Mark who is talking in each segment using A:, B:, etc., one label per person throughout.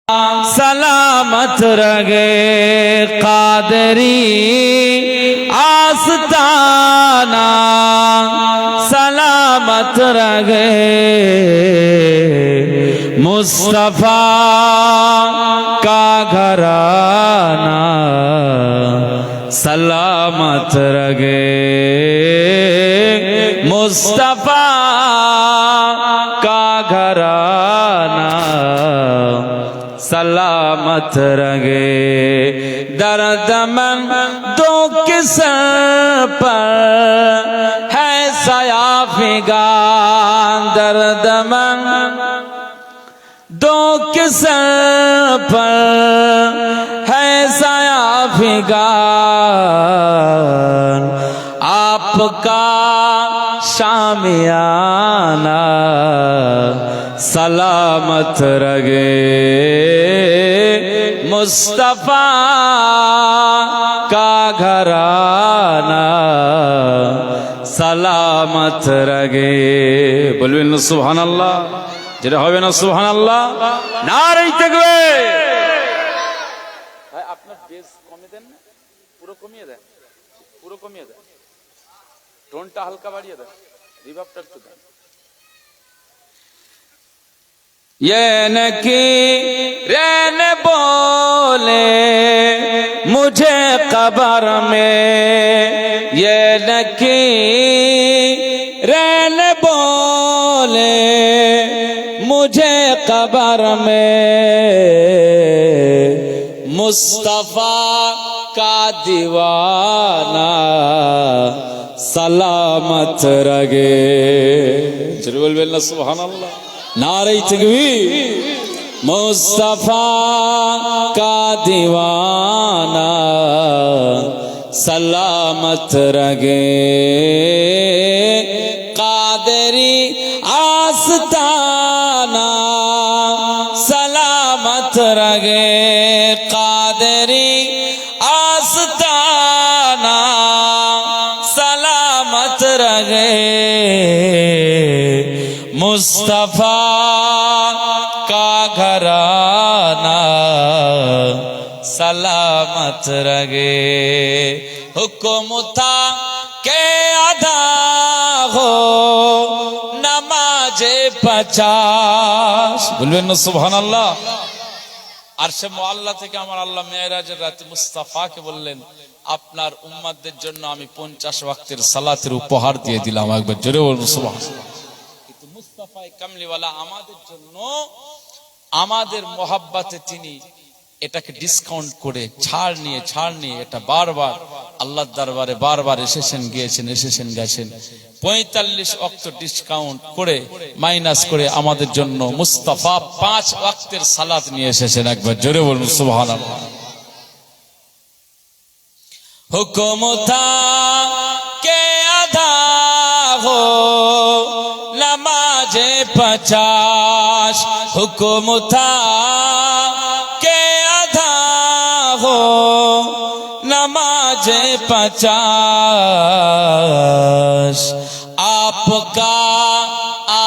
A: सलामत रगे कादरी आस्ताना, सलामत रगे मुस्तफा का घराना, सलामत रगे मुस्तफा का घराना, सलामत रगे। दर्दमंदों के सर पर है सयाफ़िगान, दर्दमंदों के सर पर है सयाफ़िगान, आपका शामियाना, सलामत रगे मुस्तफा का घराना, सलामत रगे। बोलবেন না সুবহানাল্লাহ? যেটা হবে না সুবহানাল্লাহ, নারে তাকবীর। ভাই আপনার বেস কমিয়ে দেন না, পুরো কমিয়ে দেন, পুরো কমিয়ে দেন, টোনটা হালকা বাড়িয়ে দেন, রিভার্বটা একটু দেন। ये नकीरें बोले मुझे कब्र में, ये नकीरें बोले मुझे कब्र में, मुस्तफा का दीवाना, सलामत रगे। जरूर बोलবেন না সুবহানাল্লাহ, नारे तकबीर। मुस्तफा का दीवाना, सलामत रगे कादरी आस्ताना, सलामत रगे कादरी आस्ताना, सलामत रगे मुस्तफा का घराना, सलामत रगे। हुक्म था के अदा हो नमाजे 50। বলবেন না সুবহানাল্লাহ? আরশে মুআল্লা থেকে আমার আল্লাহ মেরাজের রাতে মুস্তাফাকে বললেন, আপনার উম্মতদের জন্য আমি 50 ওয়াক্তের সালাতের উপহার দিয়ে দিলাম। একবার জোরে বলুন সুবহানাল্লাহ। মুস্তাফায়ে কামলিওয়ালা আমাদের জন্য, আমাদের মোহাব্বতে তিনি এটাকে ডিসকাউন্ট করে ছাড় নিয়ে এটা বারবার আল্লাহর দরবারে বারবার এসেছেন গেছেন 45 ওয়াক্ত ডিসকাউন্ট করে মাইনাস করে আমাদের জন্য মুস্তাফা 5 ওয়াক্তের সালাত নিয়ে এসেছেন। একবার জোরে বলুন সুবহানাল্লাহ। হুকুম থা কে আদা হো नमाजे 50, हुक्म था के अदा हो नमाजे 50, आपका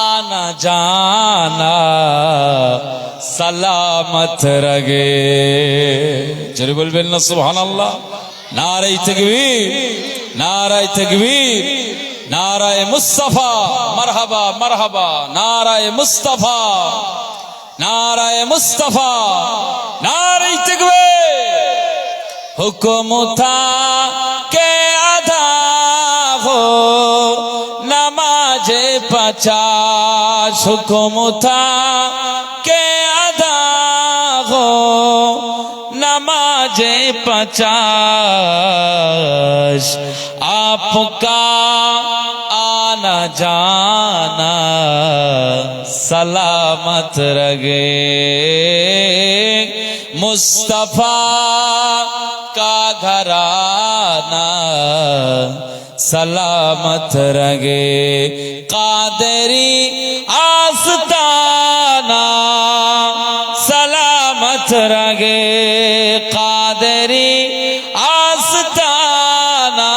A: आना जाना, सलामत रगे। जरूर बोलবেন না সুবহানাল্লাহ? नारे तकबीर, नारे तकबीर, नाराए मुस्तफा, मरहबा मरहबा, नाराए मुस्तफा, नाराए मुस्तफा, नारे तकबीर। हुक्म था के अदा हो नमाजे 50, हुक्म था के अदा हो नमाजे 50, आपका आना जाना, सलामत रगे मुस्तफा का घराना, सलामत रगे कादरी आस्ताना, सलामत रगे कादरी आस्ताना,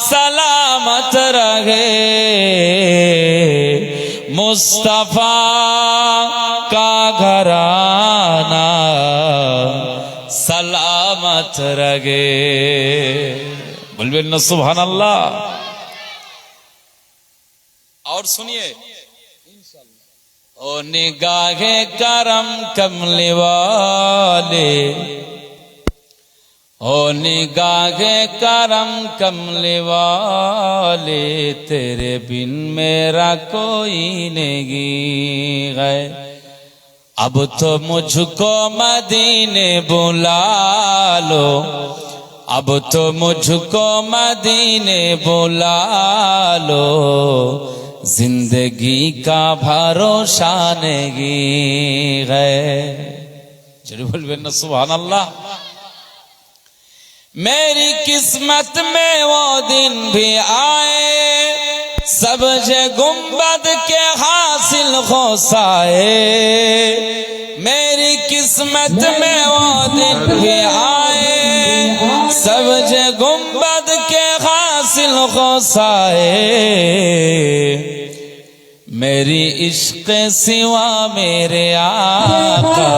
A: सलामत रगे मुस्तफा का घराना, हाथ रगे बोलबेन ना सुभान अल्लाह। और सुनिए ओ निगाहे करम कमले वाले, ओ निगाहे करम कमले वाले, तेरे बिन मेरा कोई नहीं है। अब तो मुझको मदीने बुला लो, अब तो मुझको मदीने बुला लो, जिंदगी का भरोसा नहीं है। जरूर बोलबेन ना सुभान अल्लाह। मेरी किस्मत में वो दिन भी आए, सब्ज गुंबद के हासिल खोसाए। मेरी किस्मत में वो दिन भी आए, सब्ज गुंबद के हासिल खोसाए। मेरी इश्क सिवा मेरे आका,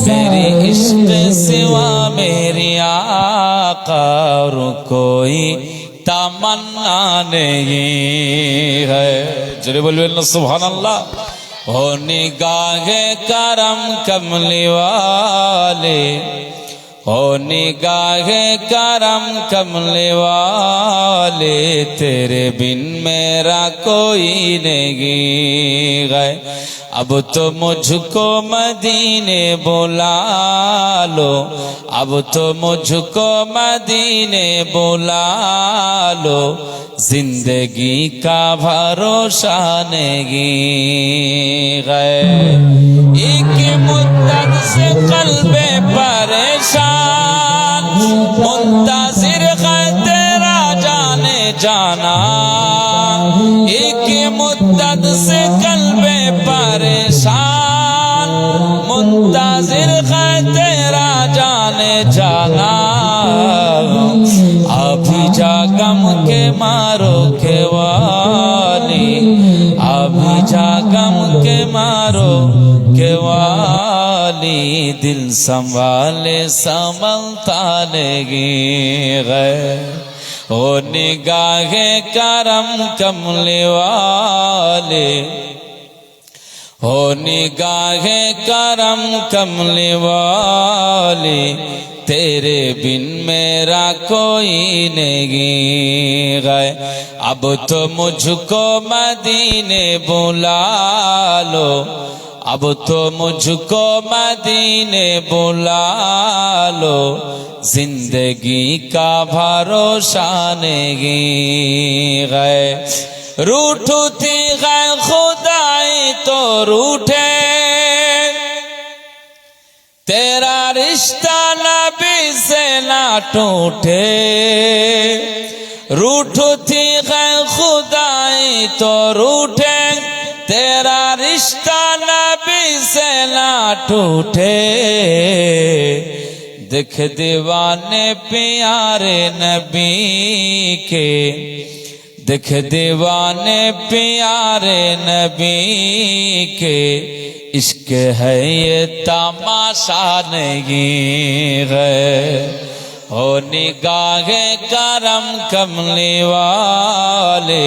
A: मेरी इश्क सिवा मेरी आका, और कोई तमन्ना नहीं है। जरे बोलबेन ना सुभान अल्लाह। हो निगाहे करम कमली वाले, हो निगाहे करम कमले वाले, तेरे बिन मेरा कोई नहीं है। अब तो मुझको मदीने बुला लो, अब तो मुझको मदीने बुला लो, जिंदगी का भरोसा नहीं है। एक मुद्दत से कल्बे परेशान, मुंतज़िर है तेरा जाने जाना। एक मुद्दत से कल्बे परेशान, मुंतज़िर है तेरा जाने जाना। अभी जा गम के मारो के वाली, अभी जा गम के मारो के वाली, दिल संभाले संभलता नहीं है। ओ निगाहे करम कमले वाले, हो निगाहे करम कमले वाले, तेरे बिन मेरा कोई नहीं है। अब तो मुझको मदीने बुला लो, अब तो मुझको मदीने बुला लो, जिंदगी का भरोसा नहीं है। रूठती है खुदाई तो रूठे, तेरा रिश्ता नबी से ना टूटे। रूठती है खुदाई तो रूठे, तेरा रिश्ता नबी से ना टूटे। देख दीवाने प्यारे नबी के, देख दीवाने प्यारे नबी के, इश्क है ये तमाशा नहीं है। हो निगाहे करम कमले वाले,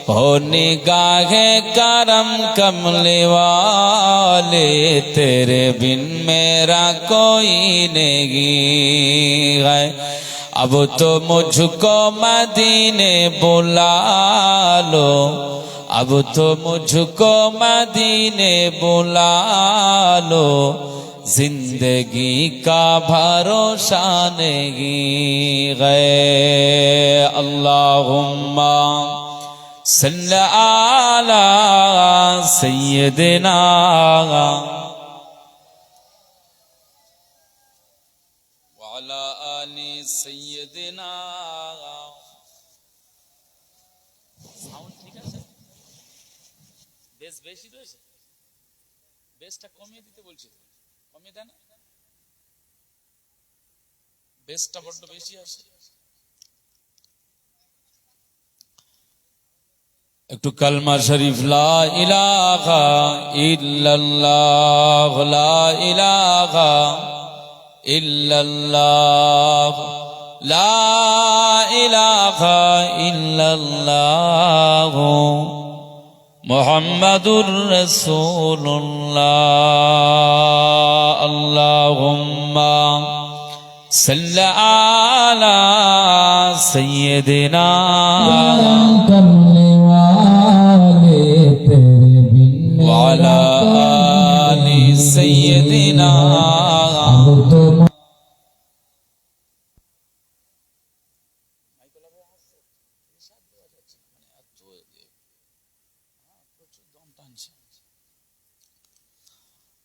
A: हो निगाहे करम कमले वाले, तेरे बिन मेरा कोई नहीं है। अब तो मुझको मदीने बुला लो, अब तो मुझको मदीने बुला लो, जिंदगी का भरोसा नहीं है। अल्लाहुम्मा सल्ली अला सय्यदिना व अला आलि सय्यदिना। সাউন্ড ঠিক আছে? বেশ বেশি রয়েছে, বেসটা কমিয়ে দিতে বলছি, কমিয়ে দেন। বেসটা বড্ড বেশি আছে, একটু কালমা শরীফ লা ইলাহা ইল্লাল্লাহ, লা ইলাহা ইল্লাল্লাহ লা ইলাহা ইল্লাল্লাহ মুহাম্মাদুর রাসূলুল্লাহ আল্লাহুম্মা সাল্লি আলা সাইয়্যিদিনা ওয়া আলা আলি সাইয়্যিদিনা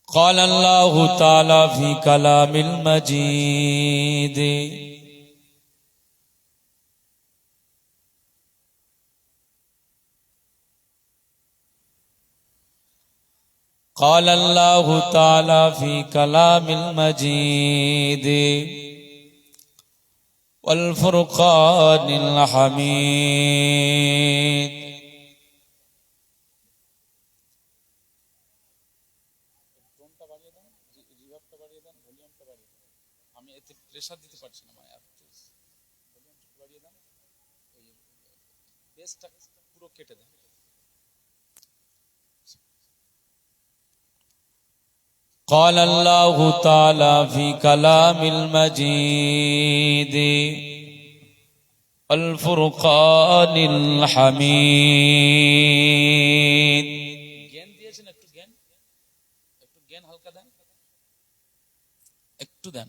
A: قال الله تعالى في كلام المجيد قال الله تعالى في كلام المجيد والفرقان الحميد প্রেসার দিতে পারছি না মানে ভলিউমটা বাড়িয়ে দাও ওই বেসটা পুরো কেটে দাও قال الله تعالى في كلام المجيد الفرقان الحميد জ্ঞান দিয়েছেন একটু জ্ঞান হালকা দেন একটু দেন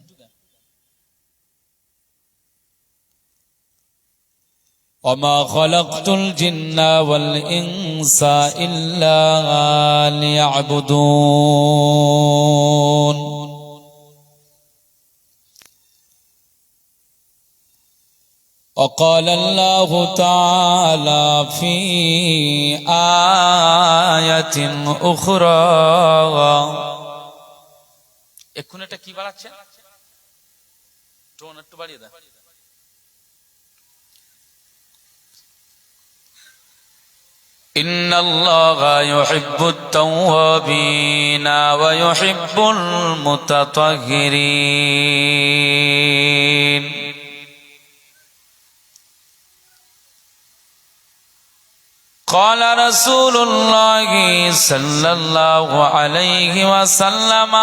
A: وما خلقت الجن والإنس إلا ليعبدون وقال الله تعالى في آية أخرى এখন এটা কি বাড়াচ্ছে টোন একটু বাড়িয়ে দাও إن الله يحب التوابين ويحب المتطهرين قال رسول الله صلى الله عليه وسلم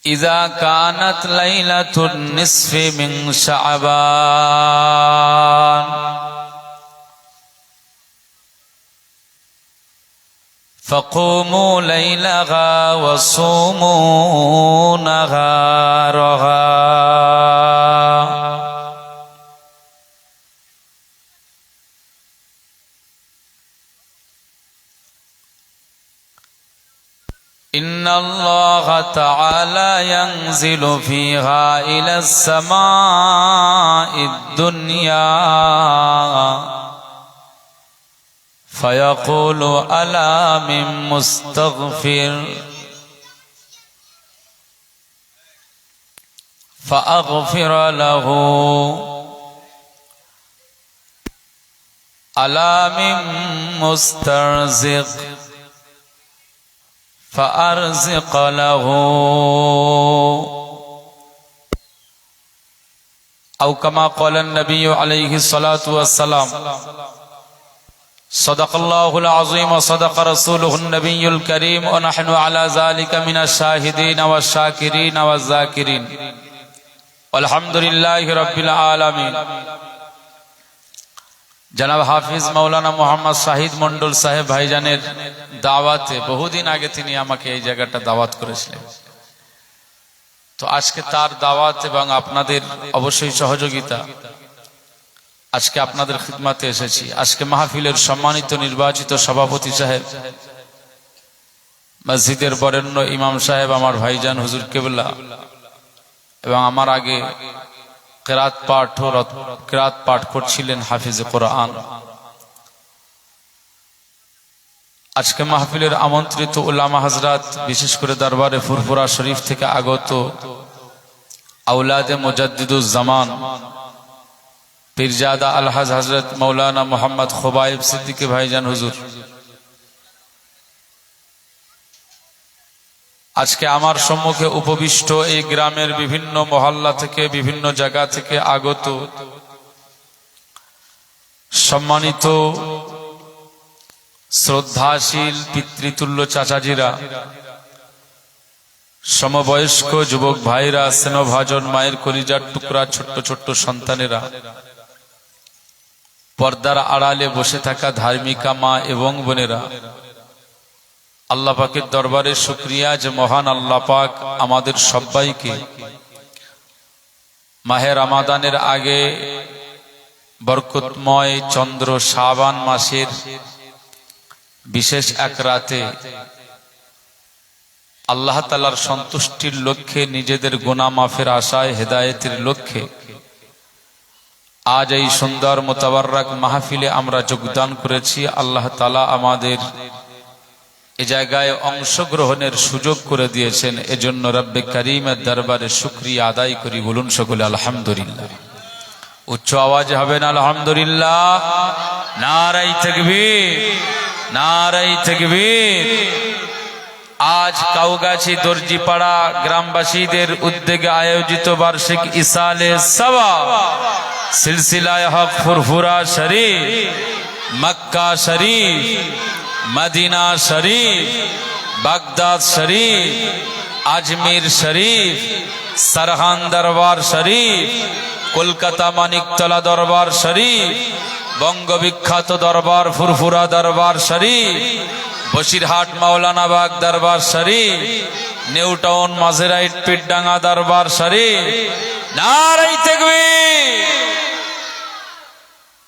A: إذا كانت ليلة النصف من شعبان فقوموا ليلها وصوموا نهارها إن الله تعالى ينزل فيها إلى السماء الدنيا فيقول ألا من مستغفر فأغفر له ألا من مسترزق فأرزق له أو كما قال النبي عليه الصلاة والسلام صدق الله العظيم وصدق رسوله النبي الكريم ونحن على ذلك من الشاهدين والشاكرين والذاكرين والحمد لله رب العالمين জনাব হাফিজ মাওলানা মোহাম্মদ শাহিদ মন্ডল সাহেব ভাইজানের দাওয়াতে বহুদিন আগে তিনি আমাকে এই জায়গাটা দাওয়াত করেছিলেন তো আজকে তার দাওয়াত এবং আপনাদের অবশ্যই সহযোগিতা আজকে আপনাদের খিদমতে এসেছি আজকে মাহফিলের সম্মানিত নির্বাচিত সভাপতি সাহেব মসজিদের বরেণ্য ইমাম সাহেব আমার ভাইজান হুজুর কেবলা এবং আমার আগে কিরাত পাঠ করছিলেন হাফিজে কোরআন আজকে মাহফিলের আমন্ত্রিত উলামা হযরত বিশেষ করে দরবারে ফুরফুরা শরীফ থেকে আগত আওলাদে মুজাদ্দিদুজ জামান পীরজাদা আলহাজ হযরত মাওলানা মোহাম্মদ খুবাইব সিদ্দিকী ভাইজান হুজুর আজকে আমার সম্মুখে উপবিষ্ট এই গ্রামের বিভিন্ন মহল্লা থেকে বিভিন্ন জায়গা থেকে আগত সম্মানিত শ্রদ্ধাশীল পিতৃতুল্য চাচাজিরা, সমবয়স্ক যুবক ভাইরা, স্নেহভাজন মায়ের কলিজার টুকরা ছোট্ট ছোট্ট সন্তানেরা, পর্দার আড়ালে বসে থাকা ধার্মিকা মা এবং বোনেরা, আল্লাহ পাকের দরবারে শুকরিয়া যে মহান আল্লাহ পাক আমাদের সবাইকে মাহে রমাদানের আগে বরকতময় চন্দ্র শাবান মাসের বিশেষ এক রাতে আল্লাহ তাআলার সন্তুষ্টির লক্ষ্যে, নিজেদের গুনাহ মাফের আশায়, হেদায়েতের লক্ষ্যে আজ এই সুন্দর মুতাবাররক মাহফিলে আমরা যোগদান করেছি। আল্লাহ তাআলা আমাদের এই জায়গায় অংশগ্রহণের সুযোগ করে দিয়েছেন, এজন্য রব্বে করিমের দরবারে শুকরিয়া আদায় করি। বলুন সকলে আলহামদুলিল্লাহ। উচ্চ আওয়াজে হবে না আলহামদুলিল্লাহ? নারায়ে তাকবীর, নারায়ে তাকবীর। আজ কাউগাছি দর্জিপাড়া গ্রামবাসীদের উদ্যোগে আয়োজিত বার্ষিক ইসালে সওয়াব সিলসিলায়ে হক ফুরফুরা শরীফ, মক্কা শরীফ, মদিনা শরীফ, বাগদাদ শরীফ, আজমির শরীফ, सरहान दरबार शरीफ, কলকাতা মানিকতলা দরবার শরীফ, বঙ্গবিখ্যাত দরবার ফুরফুরা দরবার শরীফ, বসিরহাট মাওলানাবাগ দরবার শরীফ, নিউ টাউন মাঝেরাইট পিটডাঙ্গা দরবার শরীফ। নারায়ে তাকবীর।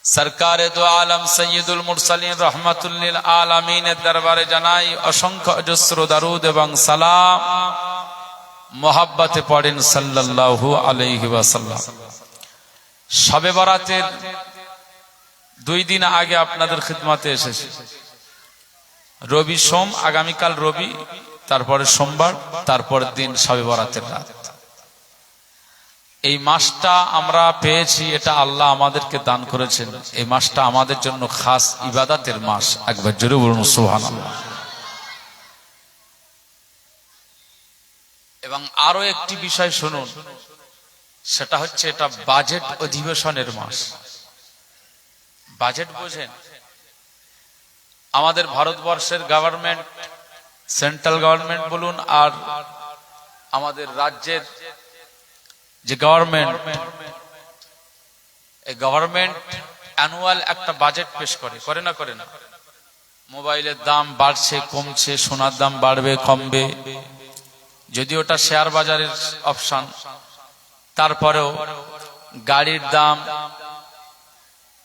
A: सरकारे दो आलम सय्यदुल मुरसलीन रहमतुल लिल आलमीन दरबारे জানাই অসংখ্য অজস্র দরুদ এবং সালাম। মোহাব্বতে পড়েন সাল্লাল্লাহু আলাইহি ওয়াসাল্লাম। শবে বরাতের 2 দিন আগে আপনাদের খিদমতে এসেছি। রবি সোম, আগামীকাল রবি, তারপরে সোমবার, তারপরের দিন শবে বরাতের রাত। এই মাসটা আমরা পেয়েছি, এটা আল্লাহ আমাদেরকে দান করেছেন। এই মাসটা আমাদের জন্য খাস ইবাদতের মাস। একবার জোরে বলুন সুবহানাল্লাহ। এবং আরো একটি বিষয় শুনুন, সেটা হচ্ছে এটা বাজেট অধিবেশনের মাস। বাজেট বোঝেন? আমাদের ভারতবর্ষের গভর্নমেন্ট, সেন্ট্রাল গভর্নমেন্ট বলুন আর আমাদের রাজ্যের যে গভর্নমেন্ট, এই গভর্নমেন্ট অ্যানুয়াল একটা বাজেট পেশ করে, করে না করে না? মোবাইলের দাম বাড়ছে কমছে, সোনার দাম বাড়বে কমবে, যদি ওটা শেয়ার বাজারের অপশন, তারপরেও গাড়ির দাম,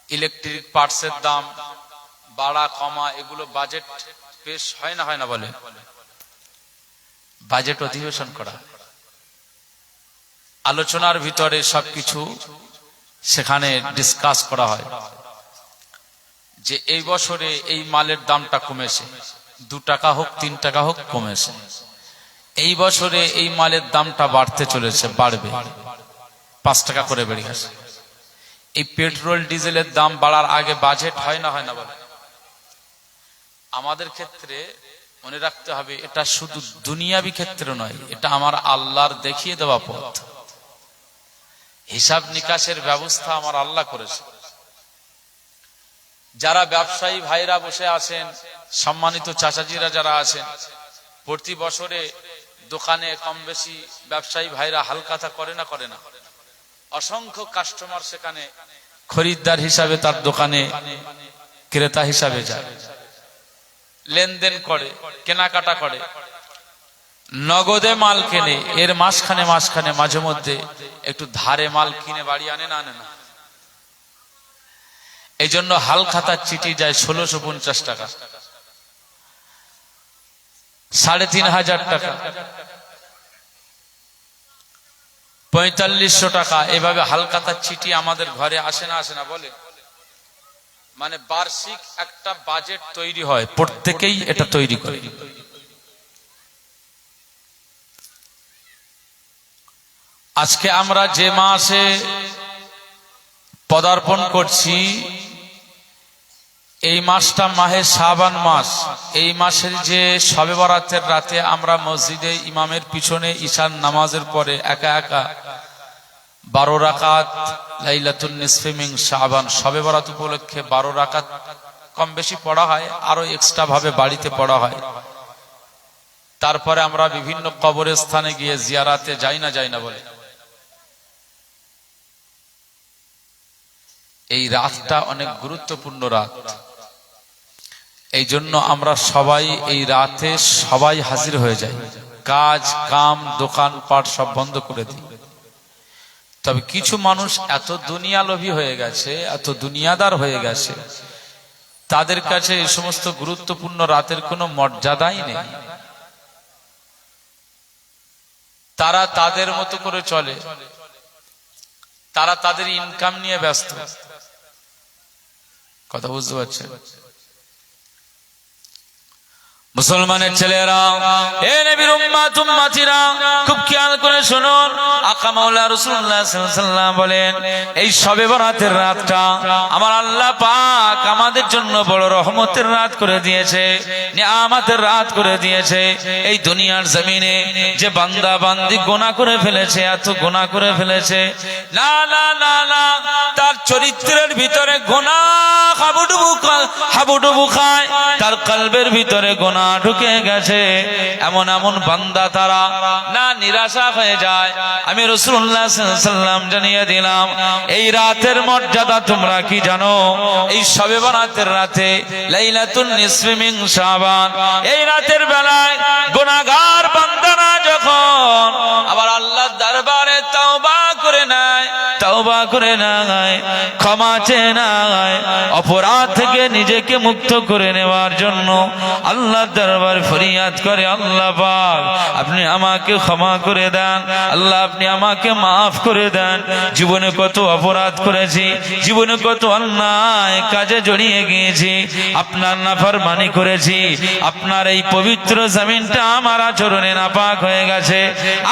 A: ইলেকট্রিক পার্টসের দাম বাড়া কমা, এগুলো বাজেট পেশ হয় না, হয় না বলে? বাজেট অধিবেশন করা, আলোচনার ভিতরে সবকিছু সেখানে ডিসকাস করা হয় যে এই বছরে এই মালের দামটা কমেছে, 2 টাকা হোক 3 টাকা হোক কমেছে। এই বছরে এই মালের দামটা বাড়তে চলেছে, বাড়বে, 5 টাকা করে বেড়ে গেছে। এই পেট্রোল ডিজেলের দাম বাড়ার আগে বাজেট হয় না, হয় না বলে? আমাদের ক্ষেত্রে মনে রাখতে হবে, এটা শুধু দুনিয়াবি ক্ষেত্রে নয়, এটা আমার আল্লাহর দেখিয়ে দেওয়া পথ। হিসাব নিকাশের ব্যবস্থা আমার আল্লাহ করেছে। যারা ব্যবসায়ী ভাইরা বসে আছেন, সম্মানিত চাচাজিরা যারা আছেন, প্রতি বছরে দোকানে কম বেশি ব্যবসায়ী ভাইরা হালখাতা করে না, করে না? অসংখ্য কাস্টমার সেখানে খরিদ্দার হিসাবে তার দোকানে ক্রেতা হিসাবে যায়, লেনদেন করে, কেনাকাটা করে, নগদে মাল কেনে। এর মাঝখানে মাঝখানে মাঝে মধ্যে একটু ধারে মাল কিনে বাড়ি আনে না, আনে না? এই জন্য হালখাতার চিঠি যায় 1650 টাকা, 3500 টাকা, 4500 টাকা, এভাবে হালখাতার চিঠি আমাদের ঘরে আসে না, আসে না বলে? মানে বার্ষিক একটা বাজেট তৈরি হয়, প্রত্যেকেই এটা তৈরি করে। আজকে আমরা যে মাসে পদার্পণ করছি, এই মাসটা মাহে শাবান মাস। এই মাসের যে শবে বরাতের রাতে আমরা মসজিদে ইমামের পিছনে ঈশান নামাজের পরে একা একা 12 রাকাত লাইলাতুন নিসফি মিন শাবান শবে বরাত উপলক্ষে 12 রাকাত কম বেশি পড়া হয়, আরো এক্সট্রা ভাবে বাড়িতে পড়া হয়। তারপরে আমরা বিভিন্ন কবরস্থানে গিয়ে জিয়ারাতে যাই না বলে। এই রাতটা অনেক গুরুত্বপূর্ণ রাত, এই জন্য আমরা সবাই এই রাতে সবাই হাজির হয়ে যাই, কাজ কাম দোকান পাট সব বন্ধ করে দিই। তবে কিছু মানুষ এত দুনিয়া লোভী হয়ে গেছে, এত দুনিয়াদার হয়ে গেছে, তাদের কাছে এই সমস্ত গুরুত্বপূর্ণ রাতের কোনো মর্যাদাই নেই। তারা তাদের মতো করে চলে, তারা তাদের ইনকাম নিয়ে ব্যস্ত। কথা বুঝতে পারছেন? মুসলমানের ছেলেরা, এ নবীর উম্মত উম্মতিরা, খুব খেয়াল করে শুনুন। আকা মাওলা রাসূলুল্লাহ সাল্লাল্লাহু আলাইহি ওয়াসাল্লাম বলেন, এই শবে বরাতের রাতটা আমার আল্লাহ পাক আমাদের জন্য বড় রহমতের রাত করে দিয়েছে, নিয়ামতের রাত করে দিয়েছে। এই দুনিয়ার জমিনে যে বান্দা বান্দি গুনাহ করে ফেলেছে, এত গুনাহ করে ফেলেছে, না না না না, তার চরিত্রের ভিতরে গুনাহ হাবুডুবু খায়, তার কলবের ভিতরে গুনাহ ঢুকে গেছে। এমন এমন বান্দা তারা না নিরাশা হয়ে যায়। আমি রাসূলুল্লাহ সাল্লাল্লাহু আলাইহি ওয়াসাল্লাম জানিয়ে দিলাম, এই রাতের মর্যাদা তোমরা কি জানো? এই শবে বরাতের রাতে লাইলাতুন নিসফি মিন শাবান, এই রাতের বেলায় গুনাহগার বান্দারা যখন আবার আল্লাহর দরবারে তওবা করে নেয়, তওবা করে নেয়, ক্ষমা চেয়ে নেয়, অপরাধ থেকে নিজেকে মুক্ত করে নেওয়ার জন্য আল্লাহ দরবার ফরিয়াদ করে, আল্লাহ পাক আপনি আমাকে ক্ষমা করে দেন, আল্লাহ আপনি আমাকে মাফ করে দেন। জীবনে কত অপরাধ করেছি, জীবনে কত অন্যায় কাজে জড়িয়ে গিয়েছি, আপনার নাফরমানি করেছি, আপনার এই পবিত্র জমিনটা আমার আচরণে নাপাক হয়ে গেছে।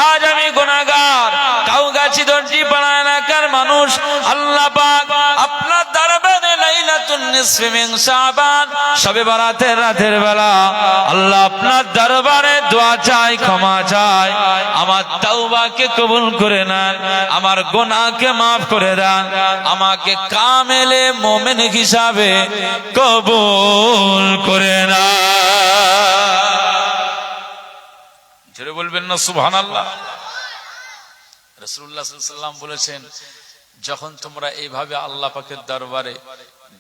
A: আজ আমি গুনাহগার, কাউগাছি দর্জি পাড়া এলাকার মানুষ, আল্লাহ পাক আপনার দরবারে লাইলাতুন নিসফি মিন শাবান শবে বরাতের রাতের বেলা আল্লাহ আপনার দরবারে দোয়া চাই, ক্ষমা চাই, আমার তওবাকে কবুল করে নেন, আমার গুনাহকে maaf করে দেন, আমাকে কামেলে মুমিন হিসাবে কবুল করে নেন। জোরে বলবেন না সুবহানাল্লাহ। রাসূলুল্লাহ সাল্লাল্লাহু আলাইহি ওয়াসাল্লাম বলেছেন, যখন তোমরা এইভাবে আল্লাহ পাকের দরবারে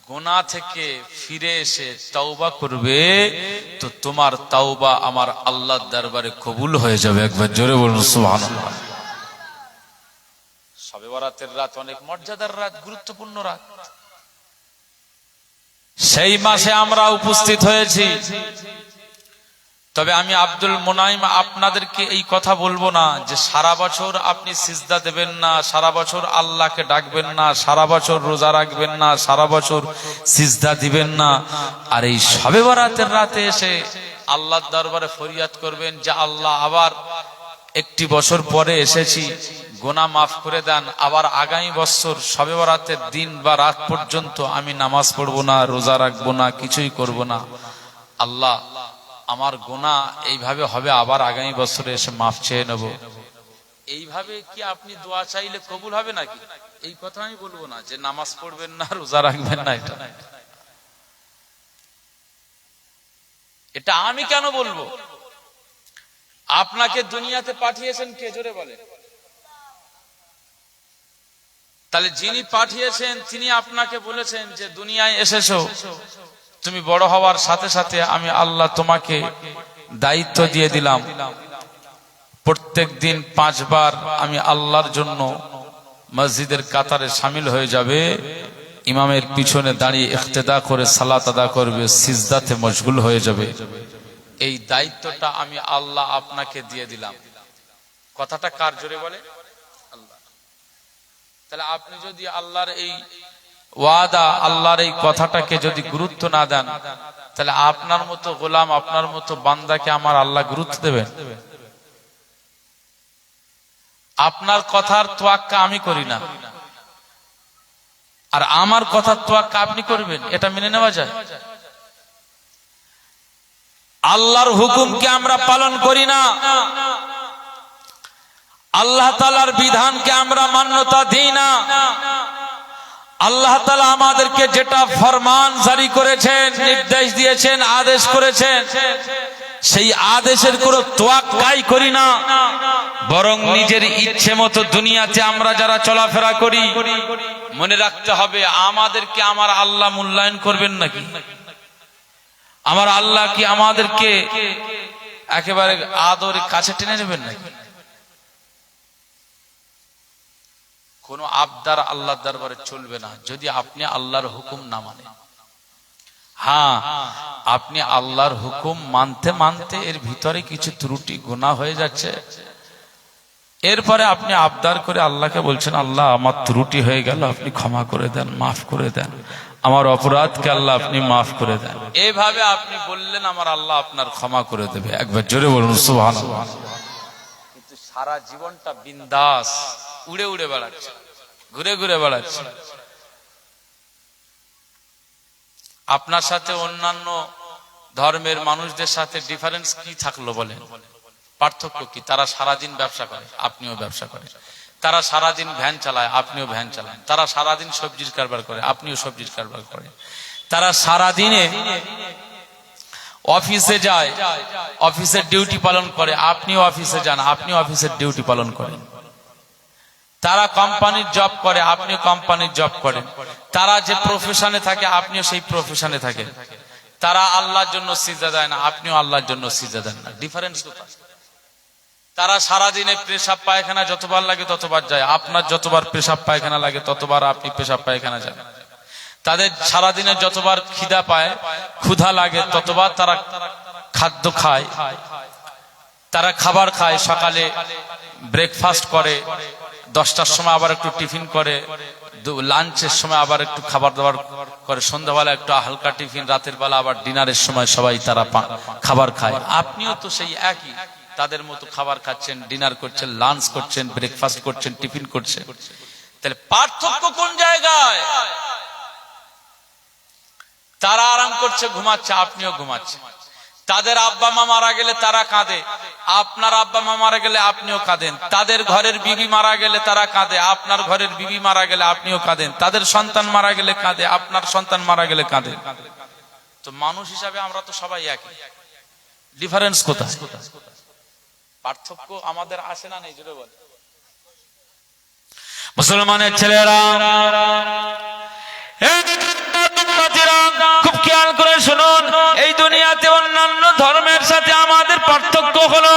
A: গুনাহ থেকে ফিরে এসে তওবা করবে, তো তোমার তওবা আমার আল্লাহর দরবারে কবুল হয়ে যাবে। একবার জোরে বলুন সুবহানাল্লাহ। শবে বরাতের রাত অনেক মর্যাদার রাত, গুরুত্বপূর্ণ রাত। সেই মাসে আমরা উপস্থিত হয়েছি। তবে আমি আব্দুল মুনাইম আপনাদেরকে এই কথা বলবো না যে সারা বছর আপনি সিজদা দেবেন না, সারা বছর আল্লাহকে ডাকবেন না, সারা বছর রোজা রাখবেন না, সারা বছর সিজদা দিবেন না, আর এই শবে বরাতের রাতে এসে আল্লাহর দরবারে ফরিয়াদ করবেন যে আল্লাহ আবার একটি বছর পরে এসেছি, গুনাহ মাফ করে দেন, আবার আগামী বছর শবে বরাতের দিন বা রাত পর্যন্ত আমি নামাজ পড়বো না, রোজা রাখবো না, কিছুই করব না, আল্লাহ আমার গুনাহ এইভাবে হবে, আবার আগামী বছরে এসে মাফ চেয়ে নেব। এইভাবে কি আপনি দোয়া চাইলে কবুল হবে নাকি? এই কথা আমি বলবো না যে নামাজ পড়বেন না, রোজা রাখবেন না, এটা আমি কেন বলবো? আপনাকে দুনিয়াতে পাঠিয়েছেন কে? জোরে বলে। তাহলে যিনি পাঠিয়েছেন তিনি আপনাকে বলেছেন যে দুনিয়ায় এসেছো, তুমি বড় হওয়ার সাথে সাথে আমি আল্লাহ তোমাকে দায়িত্ব দিয়ে দিলাম, প্রত্যেক দিন 5 বার আমি আল্লাহর জন্য মসজিদের কাতারে শামিল হয়ে যাবে, ইমামের পিছনে দাঁড়িয়ে ইক্তেদা করে সালাত আদা করবে, সিজদাতে মশগুল হয়ে যাবে। এই দায়িত্বটা আমি আল্লাহ আপনাকে দিয়ে দিলাম। কথাটা কার? জোরে বলে আল্লাহ। তাহলে আপনি যদি আল্লাহর এই ওয়াদা, আল্লাহর এই কথাটাকে যদি গুরুত্ব না দেন, তাহলে আপনার মতো গোলাম, আপনার মতো বান্দাকে আমার আল্লাহ গুরুত্ব দেবেন? আপনার কথার তোয়াক্কা আমি করি না, আর আমার কথা তোয়াক্কা আপনি করবেন, এটা মেনে নেওয়া যায়? আল্লাহর হুকুমকে আমরা পালন করি না, আল্লাহ তাআলার বিধানকে আমরা মান্যতা দিই না। আল্লাহ তাআলা আমাদেরকে যেটা ফরমান জারি করেছেন, নির্দেশ দিয়েছেন, আদেশ করেছেন, সেই আদেশের কোনো তোয়াক্কাই করি না, বরং নিজের ইচ্ছে মতো দুনিয়াতে আমরা যারা চলাফেরা করি, মনে রাখতে হবে আমাদেরকে আমার আল্লাহ মূল্যায়ন করবেন নাকি? আমার আল্লাহ কি আমাদেরকে একেবারে আদরে কাছে টেনে নেবেন নাকি? কোন আবদার আল্লাহর দরবারে চলবে না যদি আপনি আল্লাহর হুকুম না মানেন। হ্যাঁ, আপনি আল্লাহর হুকুম মানতে মানতে এর ভিতরে কিছু ত্রুটি গুনাহ হয়ে যাচ্ছে, এরপরে আপনি আবদার করে আল্লাহকে বলছেন, আল্লাহ আমার ত্রুটি হয়ে গেল, আপনি ক্ষমা করে দেন, মাফ করে দেন, আমার অপরাধকে আল্লাহ আপনি মাফ করে দেন। এইভাবে আপনি বললেন, আমার আল্লাহ আপনার ক্ষমা করে দেবে। একবার জোরে বলুন সুবহানাল্লাহ। কিন্তু সারা জীবনটা বিন্দাস উড়ে উড়ে বেড়াচ্ছে, ঘুরে ঘুরে বেড়াচ্ছে। আপনার সাথে অন্যান্য ধর্মের মানুষদের সাথে ডিফারেন্স কি থাকলো বলেন? পার্থক্য কি? তারা সারাদিন ব্যবসা করে, আপনিও ব্যবসা করেন। তারা সারাদিন ভ্যান চালায়, আপনিও ভ্যান চালান। তারা সারাদিন সবজির কারবার করে, আপনিও সবজির কারবার করেন। তারা সারাদিনে অফিসে যায়, অফিসের ডিউটি পালন করে, আপনিও অফিসে যান, আপনিও অফিসের ডিউটি পালন করেন। তারা কোম্পানির জব করে, আপনিও কোম্পানির জব করেন। তারা যে প্রফেশনে থাকে, আপনিও সেই প্রফেশনে থাকেন। তারা আল্লাহর জন্য সিজদা দেয় না, আপনিও আল্লাহর জন্য সিজদা দেন না। ডিফারেন্স কোথায়? তারা সারাদিনে পেশাব পায়খানা যতবার লাগে ততবার যায়, আপনার যতবার পেশাব পায়খানা লাগে ততবার আপনি পেশাব পায়খানা যান। তাদের সারাদিনে যতবার খিদা পায়, ক্ষুধা লাগে, ততবার তারা খাদ্য খায়, তারা খাবার খায়। সকালে ব্রেকফাস্ট করে, 10টার সময় আবার একটু টিফিন করে, লাঞ্চের সময় আবার একটু খাবার দাবার করে, সন্ধ্যাবেলা একটু হালকা টিফিন, রাতের বেলা আবার ডিনারের সময় সবাই তারা খাবার খায়। আপনিও তো সেই একই তাদের মতো খাবার খাচ্ছেন, ডিনার করছেন, লাঞ্চ করছেন, ব্রেকফাস্ট করছেন, টিফিন করছেন। তাহলে পার্থক্য কোন জায়গায়? তারা আরাম করছে, ঘুমাচ্ছে, আপনিও ঘুমাচ্ছেন। তাদের আব্বা মা মারা গেলে তারা কাঁদে, আপনার আব্বা মা মারা গেলে আপনিও কাঁদেন। তাদের ঘরের বিবি মারা গেলে তারা কাঁদে, আপনার ঘরের বিবি মারা গেলে আপনিও কাঁদেন। তাদের সন্তান মারা গেলে কাঁদে, আপনার সন্তান মারা গেলে কাঁদে। তো মানুষ হিসাবে আমরা তো সবাই একই। ডিফারেন্স কোথায়? পার্থক্য আমাদের আসে না নেই? জোরে বল। মুসলমানের ছেলেরা খুব খেয়াল করে শুনুন, এই দুনিয়াতে অন্যান্য ধর্মের সাথে আমাদের পার্থক্য হলো,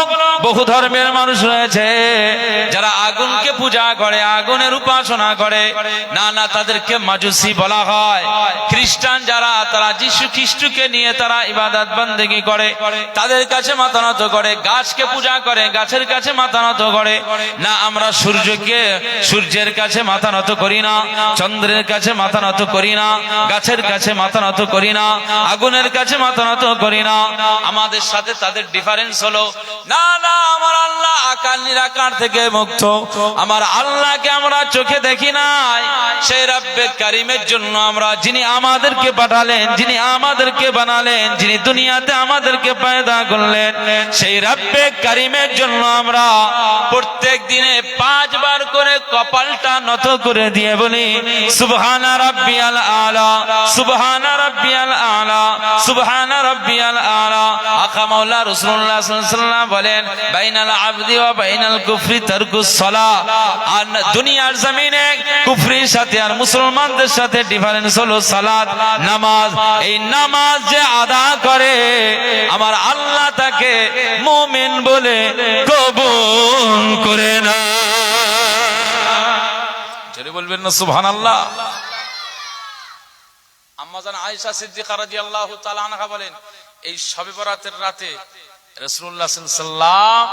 A: বহু ধর্মের মানুষ রয়েছে যারা আগুনকে পূজা করে, আগুনের উপাসনা করে। না না, তাদেরকে মাজুসি বলা হয়। খ্রিস্টান যারা, তারা যিশু খ্রিস্টকে নিয়ে তারা ইবাদত বন্দেগী করে, তাদের কাছে মাথা নত করে। গাছকে পূজা করে, গাছের কাছে মাথা নত করে। না, আমরা সূর্যের কাছে মাথা নত করি না, চন্দ্রের কাছে মাথা নত করি না, গাছের কাছে মাথা নত করি না, আগুনের কাছে মাথা নত করি না। আমাদের সাথে তাদের ডিফারেন্স হলো, না না, আমার আল্লাহ আকার নিরাকার থেকে মুক্ত, আমার আল্লাহকে আমরা চোখে দেখি নাই। সেই রব্বে কারিমের জন্য আমরা, যিনি আমাদেরকে পাঠালেন, যিনি আমাদেরকে বানালেন, যিনি দুনিয়াতে আমাদেরকে পয়দা করলেন, সেই রব্বে কারিমের জন্য আমরা প্রত্যেক দিনে 5 বার করে কপালটা নত করে দিয়ে বলি, সুবহানা রাব্বিয়াল আলা, সুবহানা রাব্বিয়াল আলা, সুবহানা রাব্বিয়াল আলা। আকা মাওলা রাসূলুল্লাহ সাল্লাল্লাহু আলাইহি ওয়াসাল্লাম বলেন, বাইনাল আবদি ওয়া বাইনাল কুফরি তারকুস সালাহ। আর দুনিয়ার জমিনে কুফরির সাথে আর মুসলমানদের সাথে ডিফারেন্স হলো সালাত, নামাজ। এই নামাজ যে আদা করে, আমার আল্লাহ তাকে মুমিন বলে কবুল করে না। জোরে বলবেন না সুবহানাল্লাহ। আম্মা জান আয়েশা সিদ্দিকা রাদিয়াল্লাহু তাআলা আনহা বলেন, এই শবে বরাতের রাতে রাসূলুল্লাহ সাল্লাল্লাহু আলাইহি ওয়াসাল্লাম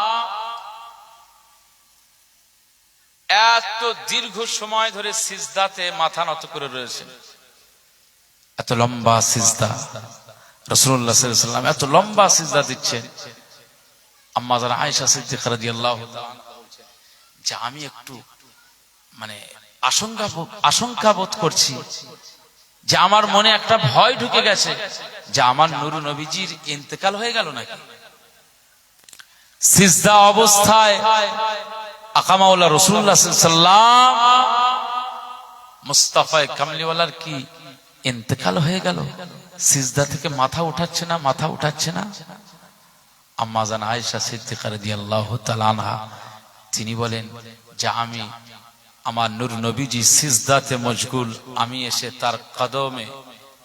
A: এত দীর্ঘ সময় ধরে সিজদাতে মাথা নত করে রয়েছেন। এত লম্বা সিজদা রাসূলুল্লাহ সাল্লাল্লাহু আলাইহি ওয়াসাল্লাম এত লম্বা সিজদা দিচ্ছেন। আম্মা জান আয়েশা সিদ্দিকা রাদিয়াল্লাহু তাআলা আনহা বলছেন যে আমি একটু আশঙ্কা বোধ করছি যে আমার মনে একটা ভয় ঢুকে গেছে যে আমার নূর নবীজির ইন্তেকাল হয়ে গেল নাকি। সিজদা অবস্থায় আকা মাওলা রাসূলুল্লাহ সাল্লাল্লাহু আলাইহি ওয়াসাল্লাম মুস্তাফা কামলিওয়ালার কি ইন্তেকাল হয়ে গেল? সিজদা থেকে মাথা উঠাচ্ছে না। আম্মা জান আয়েশা সিদ্দিকা রাদিয়াল্লাহু তাআলা আনহা তিনি বলেন যে আমি আমার নূর নবীজি সিজদাতে মশগুল, আমি এসে তার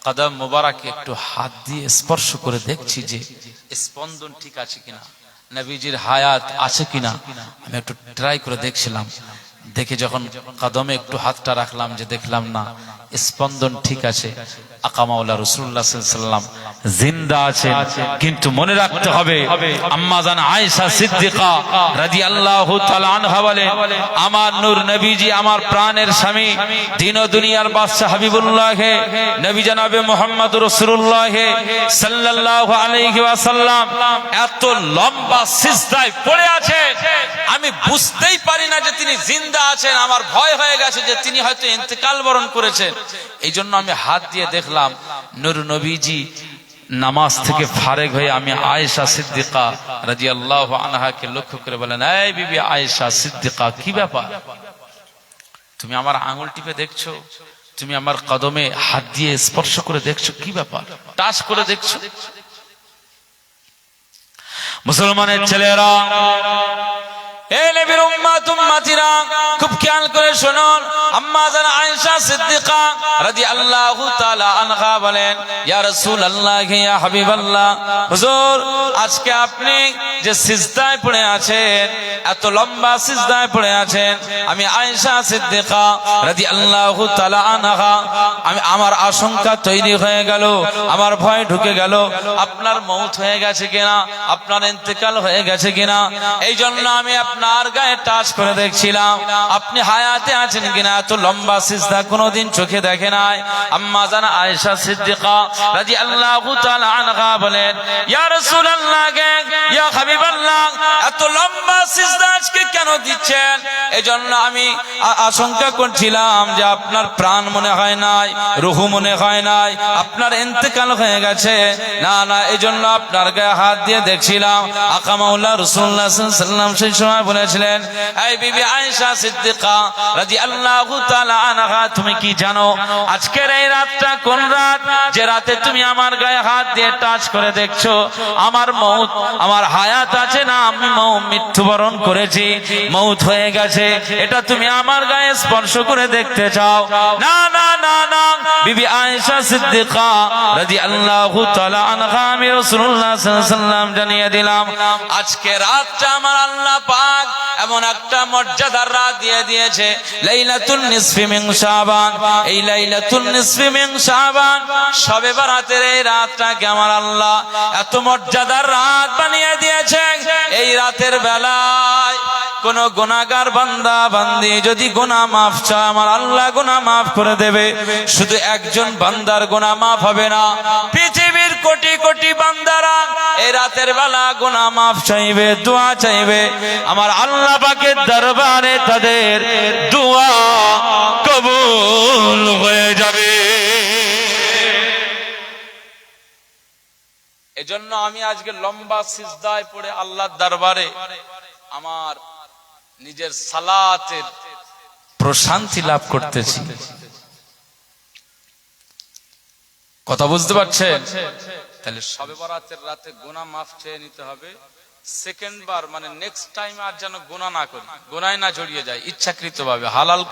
A: কদম মোবারকে একটু হাত দিয়ে স্পর্শ করে দেখছি যে স্পন্দন ঠিক আছে কিনা, নবীজির হায়াত আছে কিনা। আমি একটু ট্রাই করে দেখছিলাম, দেখে যখন কদমে একটু হাতটা রাখলাম যে দেখলাম না স্পন্দন ঠিক আছে, আকা মাওলা রাসূলুল্লাহ সাল্লাল্লাহু আলাইহি ওয়াসাল্লাম জিন্দা আছেন। কিন্তু মনে রাখতে হবে আম্মা জান আয়েশা সিদ্দিকা রাদিয়াল্লাহু তাআলা আনহা বলেন আমার নূর নবীজি আমার প্রাণের স্বামী দিন ও দুনিয়ার বাদশা হাবিবুল্লাহ নবী জনাবে মুহাম্মদ রাসূলুল্লাহ সাল্লাল্লাহু আলাইহি ওয়াসাল্লাম এত লম্বা সিজদায় পড়ে আছেন, আমি বুঝতেই পারি না যে তিনি জিন্দা আছেন। আমার ভয় হয়ে গেছে যে তিনি হয়তো ইন্তেকাল বরণ করেছেন। এই জন্য আমি হাত দিয়ে দেখলাম নূর নবীজি নামাজ থেকে ফারেগ হয়ে আমি আয়েশা সিদ্দিকা রাদিয়াল্লাহু আনহাকে লক্ষ্য করে বলেন, এই বিবি আয়েশা সিদ্দিকা, কি ব্যাপার? তুমি আমার আঙ্গুল টিপে দেখছো, তুমি আমার কদমে হাত দিয়ে স্পর্শ করে দেখছো, কি ব্যাপার? টাচ করে দেখছো? মুসলমানের ছেলেরা, এই নবীর উম্মত উম্মতিরা, খুব খেয়াল করে শুনুন। আম্মা জান আয়েশা সিদ্দিকা রাদিয়াল্লাহু তাআলা আনহা বলেন, ইয়া রাসূলুল্লাহ, ইয়া হাবিবাল্লাহ, হুজুর আজকে আপনি যে সিজদায় পড়ে আছেন, এত লম্বা সিজদায় পড়ে আছেন, আমি আয়েশা সিদ্দিকা রাদিয়াল্লাহু তাআলা আনহা আমার আশঙ্কা তৈরি হয়ে গেল, আমার ভয় ঢুকে গেল, আপনার মওত হয়ে গেছে কিনা, আপনার ইন্তেকাল হয়ে গেছে কিনা। এই জন্য আমি আপনার গায়ে টাচ করে দেখছিলাম আপনি হায়াতে আছেন কিনা। এত লম্বা সিজদা কোনোদিন চোখে দেখে নাই। আম্মা জান আয়েশা সিদ্দিকা রাদিয়াল্লাহু তাআলা আনহা বলেন, ইয়া রাসূলুল্লাহ, ইয়া হাবিবাল্লাহ, এত লম্বা সিজদা আজকে কেন দিচ্ছেন? এজন্য আমি আশঙ্কা করছিলাম যে আপনার প্রাণ মনে হয় নাই, রূহ মনে হয় নাই, আপনার ইন্তেকাল হয়ে গেছে। না, এজন্য আপনার গায়ে হাত দিয়ে দেখছিলাম। আকা মাওলা রাসূলুল্লাহ সাল্লাল্লাহু আলাইহি ওয়াসাল্লাম সেই সময় বলেছিলেন, এই বিবি আয়েশা সিদ্দিকা রাদিয়াল্লাহু তাআলা আনহা, তুমি কি জানো আজকের এই রাতটা কোন রাত, যে রাতে তুমি আমার গায়ে হাত দিয়ে টাচ করে দেখছো আমার মওত, আমার হায়াত আছে না আমি মৃত্যুবরণ করেছি, মওত হয়ে গেছে, এটা তুমি আমার গায়ে স্পর্শ করে দেখতে চাও? না, বিবি আয়েশা সিদ্দিকা রাদিয়াল্লাহু তাআলা আনহা আমি রাসূলুল্লাহ সাল্লাল্লাহু আলাইহি ওয়াসাল্লাম জানিয়ে দিলাম, আজকে রাতটা আমার আল্লাহ পাক এমন একটা মর্যাদার রাত দিয়ে দিয়েছে, লাইলাতুন নিসফি মিন শাবান। এই লাইলাতুন নিসফি মিন শাবান, শবে বরাতের এই রাতটাকে আমার আল্লাহ এত মর্যাদার রাত বানিয়ে দিয়েছে। এই রাতের বেলায় কোন গুনাহগার বান্দা বান্দি যদি গুনাহ মাফ চায়, আমার আল্লাহ গুনাহ মাফ করে দেবে। শুধু একজন বান্দার গুনাহ মাফ হবে না, পৃথিবীর কোটি কোটি বান্দারা এই রাতের বেলা গুনাহ মাফ চাইবে, দোয়া চাইবে, আমার আল্লাহ পাকের দরবারে তাদের দোয়া কবুল হয়ে যাবে। এজন্য আমি আজকে লম্বা সিজদায় পড়ে আল্লাহর দরবারে আমার নিজের সালাতের প্রশান্তি লাভ করতেছি। কথা বুঝতে পারছেন? তাহলে শবে বরাতের রাতে গুনাহ মাফ চেয়ে নিতে হবে। সেকেন্ড বার মানে নেক্সট টাইম আর যেন গুনাহ না করি, গুনায় না জড়িয়ে যায়, ইচ্ছাকৃত ভাবে হালাল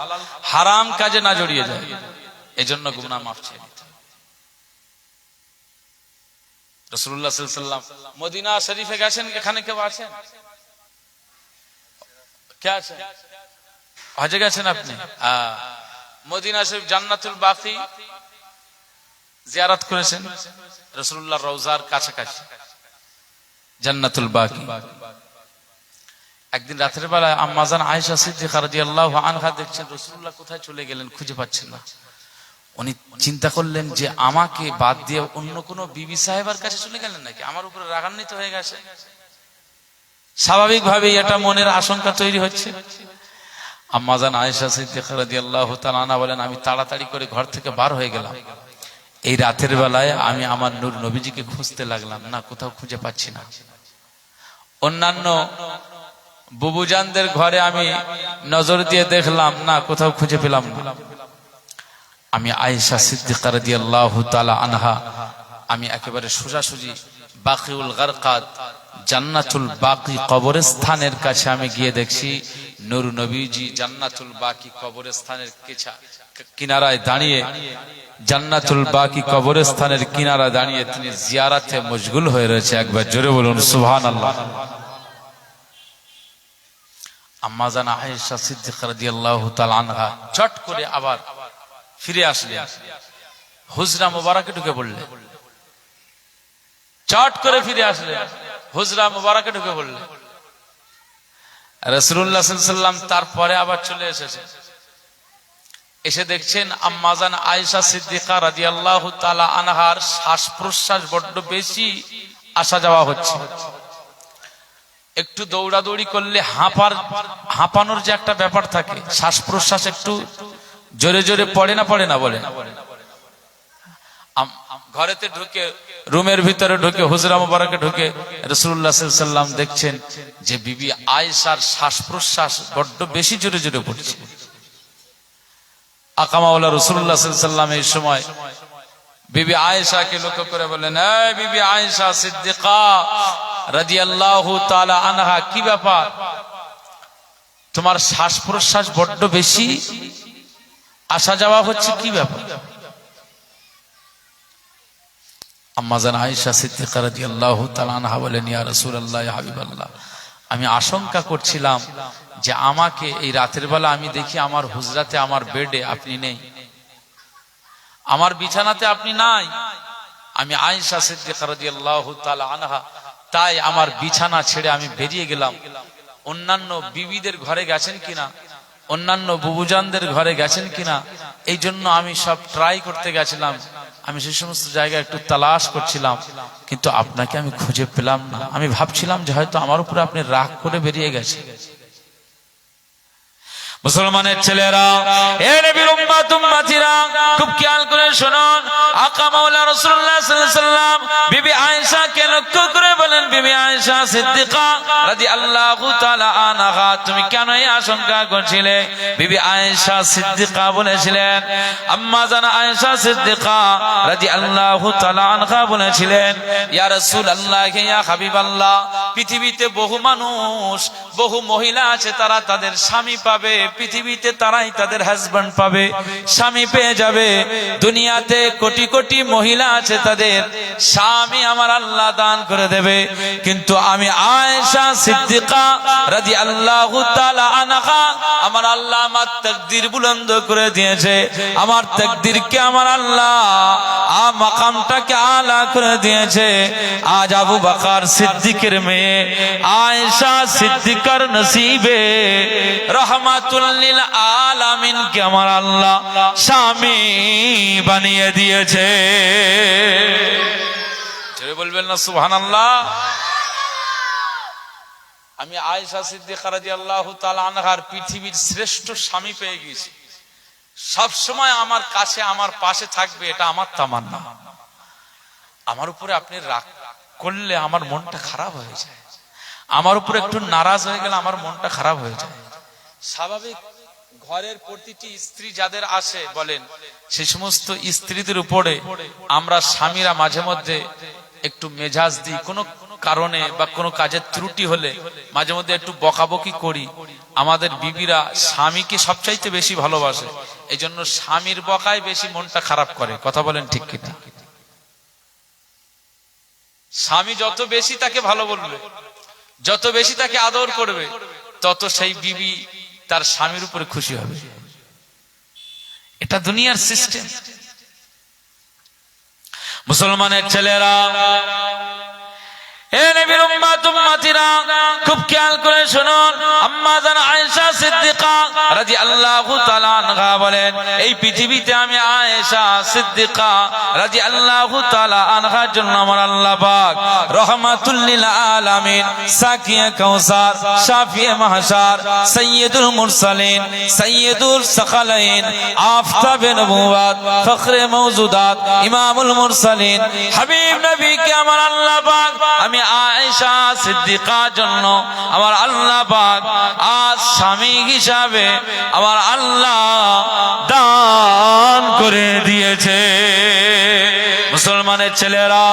A: হারাম কাজে না জড়িয়ে যায়, এজন্য গুনাহ মাফ চেয়ে নিতে হবে। রাসূলুল্লাহ সাল্লাল্লাহু আলাইহি ওয়াসাল্লাম মদিনা শরীফে গেছেন, এখানে কেউ আছেন? কে আছেন? হজে গেছেন আপনি? মদিনা শরীফ জান্নাতুল বাকি জিয়ারত করেছেন, রাসূলুল্লাহর রওজার কাছাকাছি জান্নাতুল বাকি। একদিন রাতের বেলায় আম্মা জান আয়েশা সিদ্দিকা রাদিয়াল্লাহু আনহা দেখছেন রাসূলুল্লাহ কোথায় চলে গেলেন, খুঁজে পাচ্ছেন না। উনি চিন্তা করলেন যে আমাকে বাদ দিয়ে অন্য কোনো বিবি সাহেবের কাছে চলে গেলেন নাকি, আমার উপরে রাগান্বিত হয়ে গেছে। স্বাভাবিকভাবেই এটা মনের আশঙ্কা তৈরি হচ্ছে। আম্মাজান আয়েশা সিদ্দিকা রাদিয়াল্লাহু তাআলা আনহা বলেন, আমি তাড়াতাড়ি করে ঘর থেকে বার হয়ে গেলাম। এই রাতের বেলায় আমি আমার নূর নবীজিকে খুঁজতে লাগলাম, না কোথাও খুঁজে পাচ্ছি না। অন্যান্য বুবুজানদের ঘরে আমি নজর দিয়ে দেখলাম, না কোথাও খুঁজে পেলাম না। আমি আয়েশা সিদ্দিকা রাদিয়াল্লাহু তাআলা আনহা আমি একেবারে সোজাসুজি বাকিউল গারকাত জান্নাতুল বাকি কবরস্থানের কাছে আমি গিয়ে দেখছি নূর নবীজি জান্নাতুল বাকি কবরস্থানের কিনারায় দাঁড়িয়ে, জান্নাতুল বাকি কবরস্থানের কিনারায় দাঁড়িয়ে তিনি জিয়ারাতে মশগুল হয়ে রয়েছে। একবার জোরে বলুন সুবহানাল্লাহ। আম্মা জান আয়েশা সিদ্দিকা রাদিয়াল্লাহু তাআলা আনহা চট করে আবার ফিরে আসলেন, হুজরা মুবারকে ঢুকে পড়লেন। চট করে ফিরে আসলেন, হুজরা মুবারকে ঢুকে পড়লেন। রাসূলুল্লাহ সাল্লাল্লাহু আলাইহি ওয়াসাল্লাম তারপরে আবার চলে এসেছেন। এসে দেখছেন আম্মা জান আয়েশা সিদ্দিকা রাদিয়াল্লাহু তাআলা আনহার শ্বাস প্রশ্বাস বড্ড বেশি আসা যাওয়া হচ্ছে। একটু দৌড়াদৌড়ি করলে হাঁপানোর যে একটা ব্যাপার থাকে, শ্বাস প্রশ্বাস একটু জোরে জোরে পড়ে না বলে। ঘরেতে ঢুকে, রুমের ভিতরে ঢুকে, হুজরা মুবারকে ঢুকে রাসূলুল্লাহ সাল্লাল্লাহু আলাইহি ওয়াসাল্লাম দেখছেন যে বিবি আয়েশার শ্বাস প্রশ্বাস বড্ড বেশি জোরে জোরে পড়ছে। আকা মাওলা রাসূলুল্লাহ সাল্লাল্লাহু আলাইহি ওয়াসাল্লাম এই সময় বিবি আয়েশাকে লক্ষ্য করে বলেন, এই বিবি আয়েশা সিদ্দিকা রাদিয়াল্লাহু তাআলা আনহা, কি ব্যাপার, তোমার শ্বাস প্রশ্বাস বড্ড বেশি আসা যাওয়া হচ্ছে, কি ব্যাপার? আম্মা জান আয়েশা সিদ্দিকা রাদিয়াল্লাহু তাআলা আনহা বলেন, ইয়া রাসূলুল্লাহ, ইয়া হাবিবাল্লাহ, আমি আশঙ্কা করছিলাম যে আমাকে এই রাতের বেলা আমি দেখি আমার হুজরাতে, আমার বেডে আপনি নেই, আমার বিছানাতে আপনি নাই। আমি আয়েশা সিদ্দিকা রাদিয়াল্লাহু তাআলা আনহা, তাই আমার বিছানা ছেড়ে আমি বেরিয়ে গেলাম। অন্যান্য বিবিদের ঘরে গেছেন কিনা, অন্যান্য বুবুজানদের ঘরে গেছেন কিনা, এই জন্য আমি সব ট্রাই করতে গেছিলাম। আমি সেই সমস্ত জায়গায় একটু তালাশ করছিলাম, কিন্তু আপনাকে আমি খুঁজে পেলাম না। আমি ভাবছিলাম যে হয়তো আমার উপরে আপনি রাগ করে বেরিয়ে গেছেন। মুসলমানের ছেলেরা, এ নবীর উম্মত উম্মতিরা, খুব খেয়াল করে শুনুন। আকা মাওলা রাসূলুল্লাহ সাল্লাল্লাহু আলাইহি ওয়াসাল্লাম বিবি আয়েশাকে লক্ষ্য করে বলেন, বিবি আয়েশা সিদ্দিকা রাদিয়াল্লাহু তাআলা আনহা, তুমি কেন এই আশঙ্কা করছিলে? বিবি আয়েশা সিদ্দিকা বলেছিলেন, আম্মা জান আয়েশা সিদ্দিকা রাদিয়াল্লাহু তাআলা আনহা বলেছিলেন, ইয়া রাসূলুল্লাহ, ইয়া হাবিবাল্লাহ, পৃথিবীতে বহু মানুষ, বহু মহিলা আছে, তারা তাদের স্বামী পাবে, পৃথিবীতে তারাই তাদের হাজবেন্ড পাবে, স্বামী পেয়ে যাবে। দুনিয়াতে কোটি কোটি মহিলা আছে, তাদের স্বামী আমার আল্লাহ দান করে দেবে, কিন্তু আমি আয়েশা সিদ্দিকা রাদিয়াল্লাহু তাআলা আনহা, আমার আল্লাহ আমার তাকদীর বুলন্দ করে দিয়েছে। আমার তাকদীরকে আমার আল্লাহ মাকামটাকে আলা করে দিয়েছে। আজ আবু বকর সিদ্দিকের মেয়ে আয়েশা সিদ্দিকার নসিবে রহমাতুল লিল আলামিন কে আমার আল্লাহ স্বামী বানিয়ে দিয়েছে। জোরে বলবেন না সুবহানাল্লাহ। আমি আয়েশা সিদ্দিকা রাদিয়াল্লাহু তাআলা আনহার পৃথিবীর শ্রেষ্ঠ স্বামী পেয়ে গেছি। সব সময় আমার কাছে, আমার পাশে থাকবে, এটা আমার তামান্না। আমার উপরে আপনি রাগ করলে আমার মনটা খারাপ হয়ে যায়, আমার উপরে একটু নারাজ হয়ে গেলে আমার মনটা খারাপ হয়ে যায়। স্বাভাবিক ঘরের প্রতিটি স্ত্রী যাদের আসে বলেন, সেই সমস্ত স্ত্রীদের উপরে আমরা স্বামীরা মাঝে মধ্যে একটু মেজাজ দিই, কোনো কারণে বা কোনো কাজের ত্রুটি হলে মাঝে মধ্যে একটু বকাবকি করি। আমাদের বিবিরা স্বামীকে সবচাইতে বেশি ভালোবাসে, এই জন্য স্বামীর বকায় বেশি মনটা খারাপ করে। কথা বলেন ঠিক কিনা? স্বামী যত বেশি তাকে ভালো বলবে, যত বেশি তাকে আদর করবে, তত সেই বিবি তার স্বামীর উপরে খুশি হবে। এটা দুনিয়ার সিস্টেম। মুসলমানের ছেলেরা, হে নবীর উম্মত উম্মতিরা, খুব খেয়াল করে শুনুন। আম্মা জান আয়েশা সিদ্দিকা রাদিয়াল্লাহু তাআলা আনহা বলেন, এই পৃথিবীতে আমি আয়েশা সিদ্দিকা রাদিয়াল্লাহু তাআলা আনহার জন্য আমার আল্লাহ পাক রাহমাতুল লিল আলামিন, সাকিয়ে কাউসার, শাফিয়ে মাহশার, সাইয়্যিদুল মুরসালিন, সাইয়্যিদুল সাকালাইন, আফতাবে নবুওয়াত, ফখরে মওজুদাত, ইমামুল মুরসালিন, হাবিব নবীকে আমার আল্লাহ পাক আমি আয়েশা সিদ্দিকার জন্য আমার আল্লাহ পাক আজ স্বামী হিসাবে আমার আল্লাহ দান করে দিয়েছে। মুসলমানের ছেলেরা,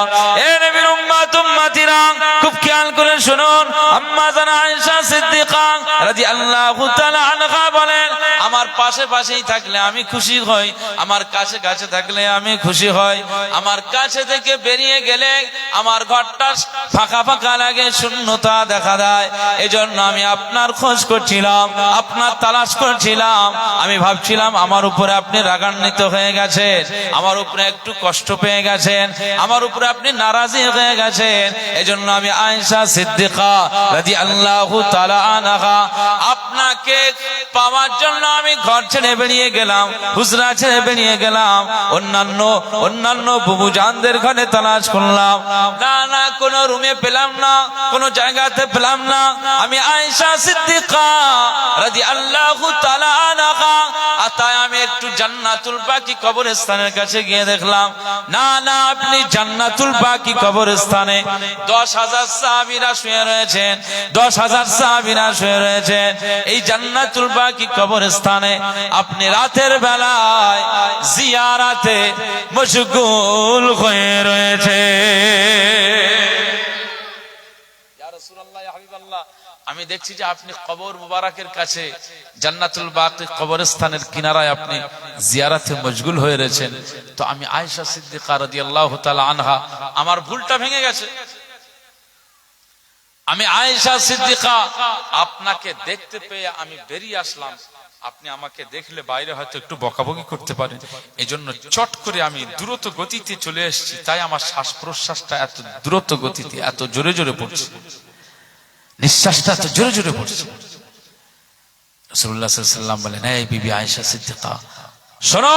A: এ নবীর উম্মত উম্মতিরা, খুব খেয়াল করে শুনুন। আম্মা জান আয়েশা সিদ্দিকা রাদিয়াল্লাহু তাআলা আনহা বলেন, আমার পাশে পাশেই থাকলে আমি খুশি হই, আমার কাছে কাছে থাকলে আমি খুশি হই, আমার কাছে থেকে বেরিয়ে গেলে আমার ঘরটা ফাঁকা ফাঁকা লাগে, শূন্যতা দেখা দেয়। এজন্য আমি আপনার খোঁজ করছিলাম, আপনার তালাশ করছিলাম। আমি ভাবছিলাম আমার উপরে আপনি রাগান্বিত হয়ে গেছেন, আমার উপরে একটু কষ্ট পেয়ে গেছেন, আমার উপরে আপনি নারাজি হয়ে গেছেন। এজন্য আমি আয়েশা সিদ্দিকা রাদিয়াল্লাহু তাআলা আনহা আপনাকে পাওয়ার জন্য আমি ঘর ছেড়ে বেরিয়ে গেলাম, হুজরা ছেড়ে বেরিয়ে গেলাম, অন্যান্য বুবু জানদের ঘরে তালাশ করলাম, না না কোন রুমে পেলাম না, কোন জায়গাতে পেলাম না। আমি আয়েশা সিদ্দিকা রাদিয়াল্লাহু তাআলা আনহা তাই আমি একটু জান্নাতুল বাকি কবরস্থানের কাছে গিয়ে দেখলাম, না না আপনি জান্নাতুল বাকি কবরস্থানে 10,000 সাহাবীরা শুয়ে রয়েছেন, 10,000 সাহাবীরা শুয়ে রয়েছেন। এই জান্নাতুল বাকি কবরস্থানে আপনি রাতের বেলায় জিয়ারাতে মশগুল হয়ে রয়েছে। ইয়া রাসূলুল্লাহ, ইয়া হাবিবাল্লাহ, আমি দেখছি যে আপনি কবর মুবারকের কাছে জান্নাতুল বাকি কবরস্থানের কিনারায় আপনি জিয়ারাতে মশগুল হয়ে রয়েছেন। তো আমি আয়েশা সিদ্দিকা রাদিয়াল্লাহু তাআলা আনহা, আমার ভুলটা ভেঙে গেছে। আমি আয়েশা সিদ্দিকা আপনাকে দেখতে পেয়ে আমি বেরিয়ে আসলাম। আপনি আমাকে দেখলে বাইরে হয়তো একটু বকাবকি করতে পারেন, এজন্য চট করে আমি দ্রুত গতিতে চলে এসেছি। তাই আমার শ্বাস প্রশ্বাসটা এত দ্রুত গতিতে, এত জোরে জোরে পড়ছে, নিঃশ্বাসটা এত জোরে জোরে পড়ছে। রাসূলুল্লাহ সাল্লাল্লাহু আলাইহি ওয়াসাল্লাম বলেন, এই বিবি আয়েশা সিদ্দিকা শোনো,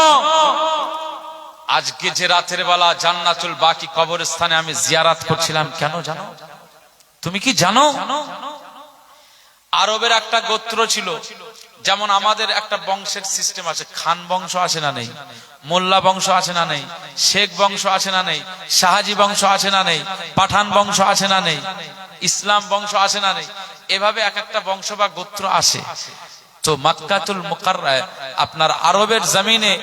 A: আজকে যে রাতের বেলা জান্নাতুল বাকি কবরস্থানে আমি জিয়ারাত করছিলাম, কেন জানো? তুমি কি জানো? আরবের একটা গোত্র ছিল, যেমন আমাদের একটা বংশের সিস্টেম আছে, খান বংশ আছে না নেই, মোল্লা বংশ আছে না নেই, শেখ বংশ আছে না নেই, শাহাজি বংশ আছে না নেই, পাঠান বংশ আছে না নেই, ইসলাম বংশ আছে না নেই, এভাবে এক একটা বংশ বা গোত্র আসে। তো মক্কাতুল মুকাররমা আপনার আরবের জমিনে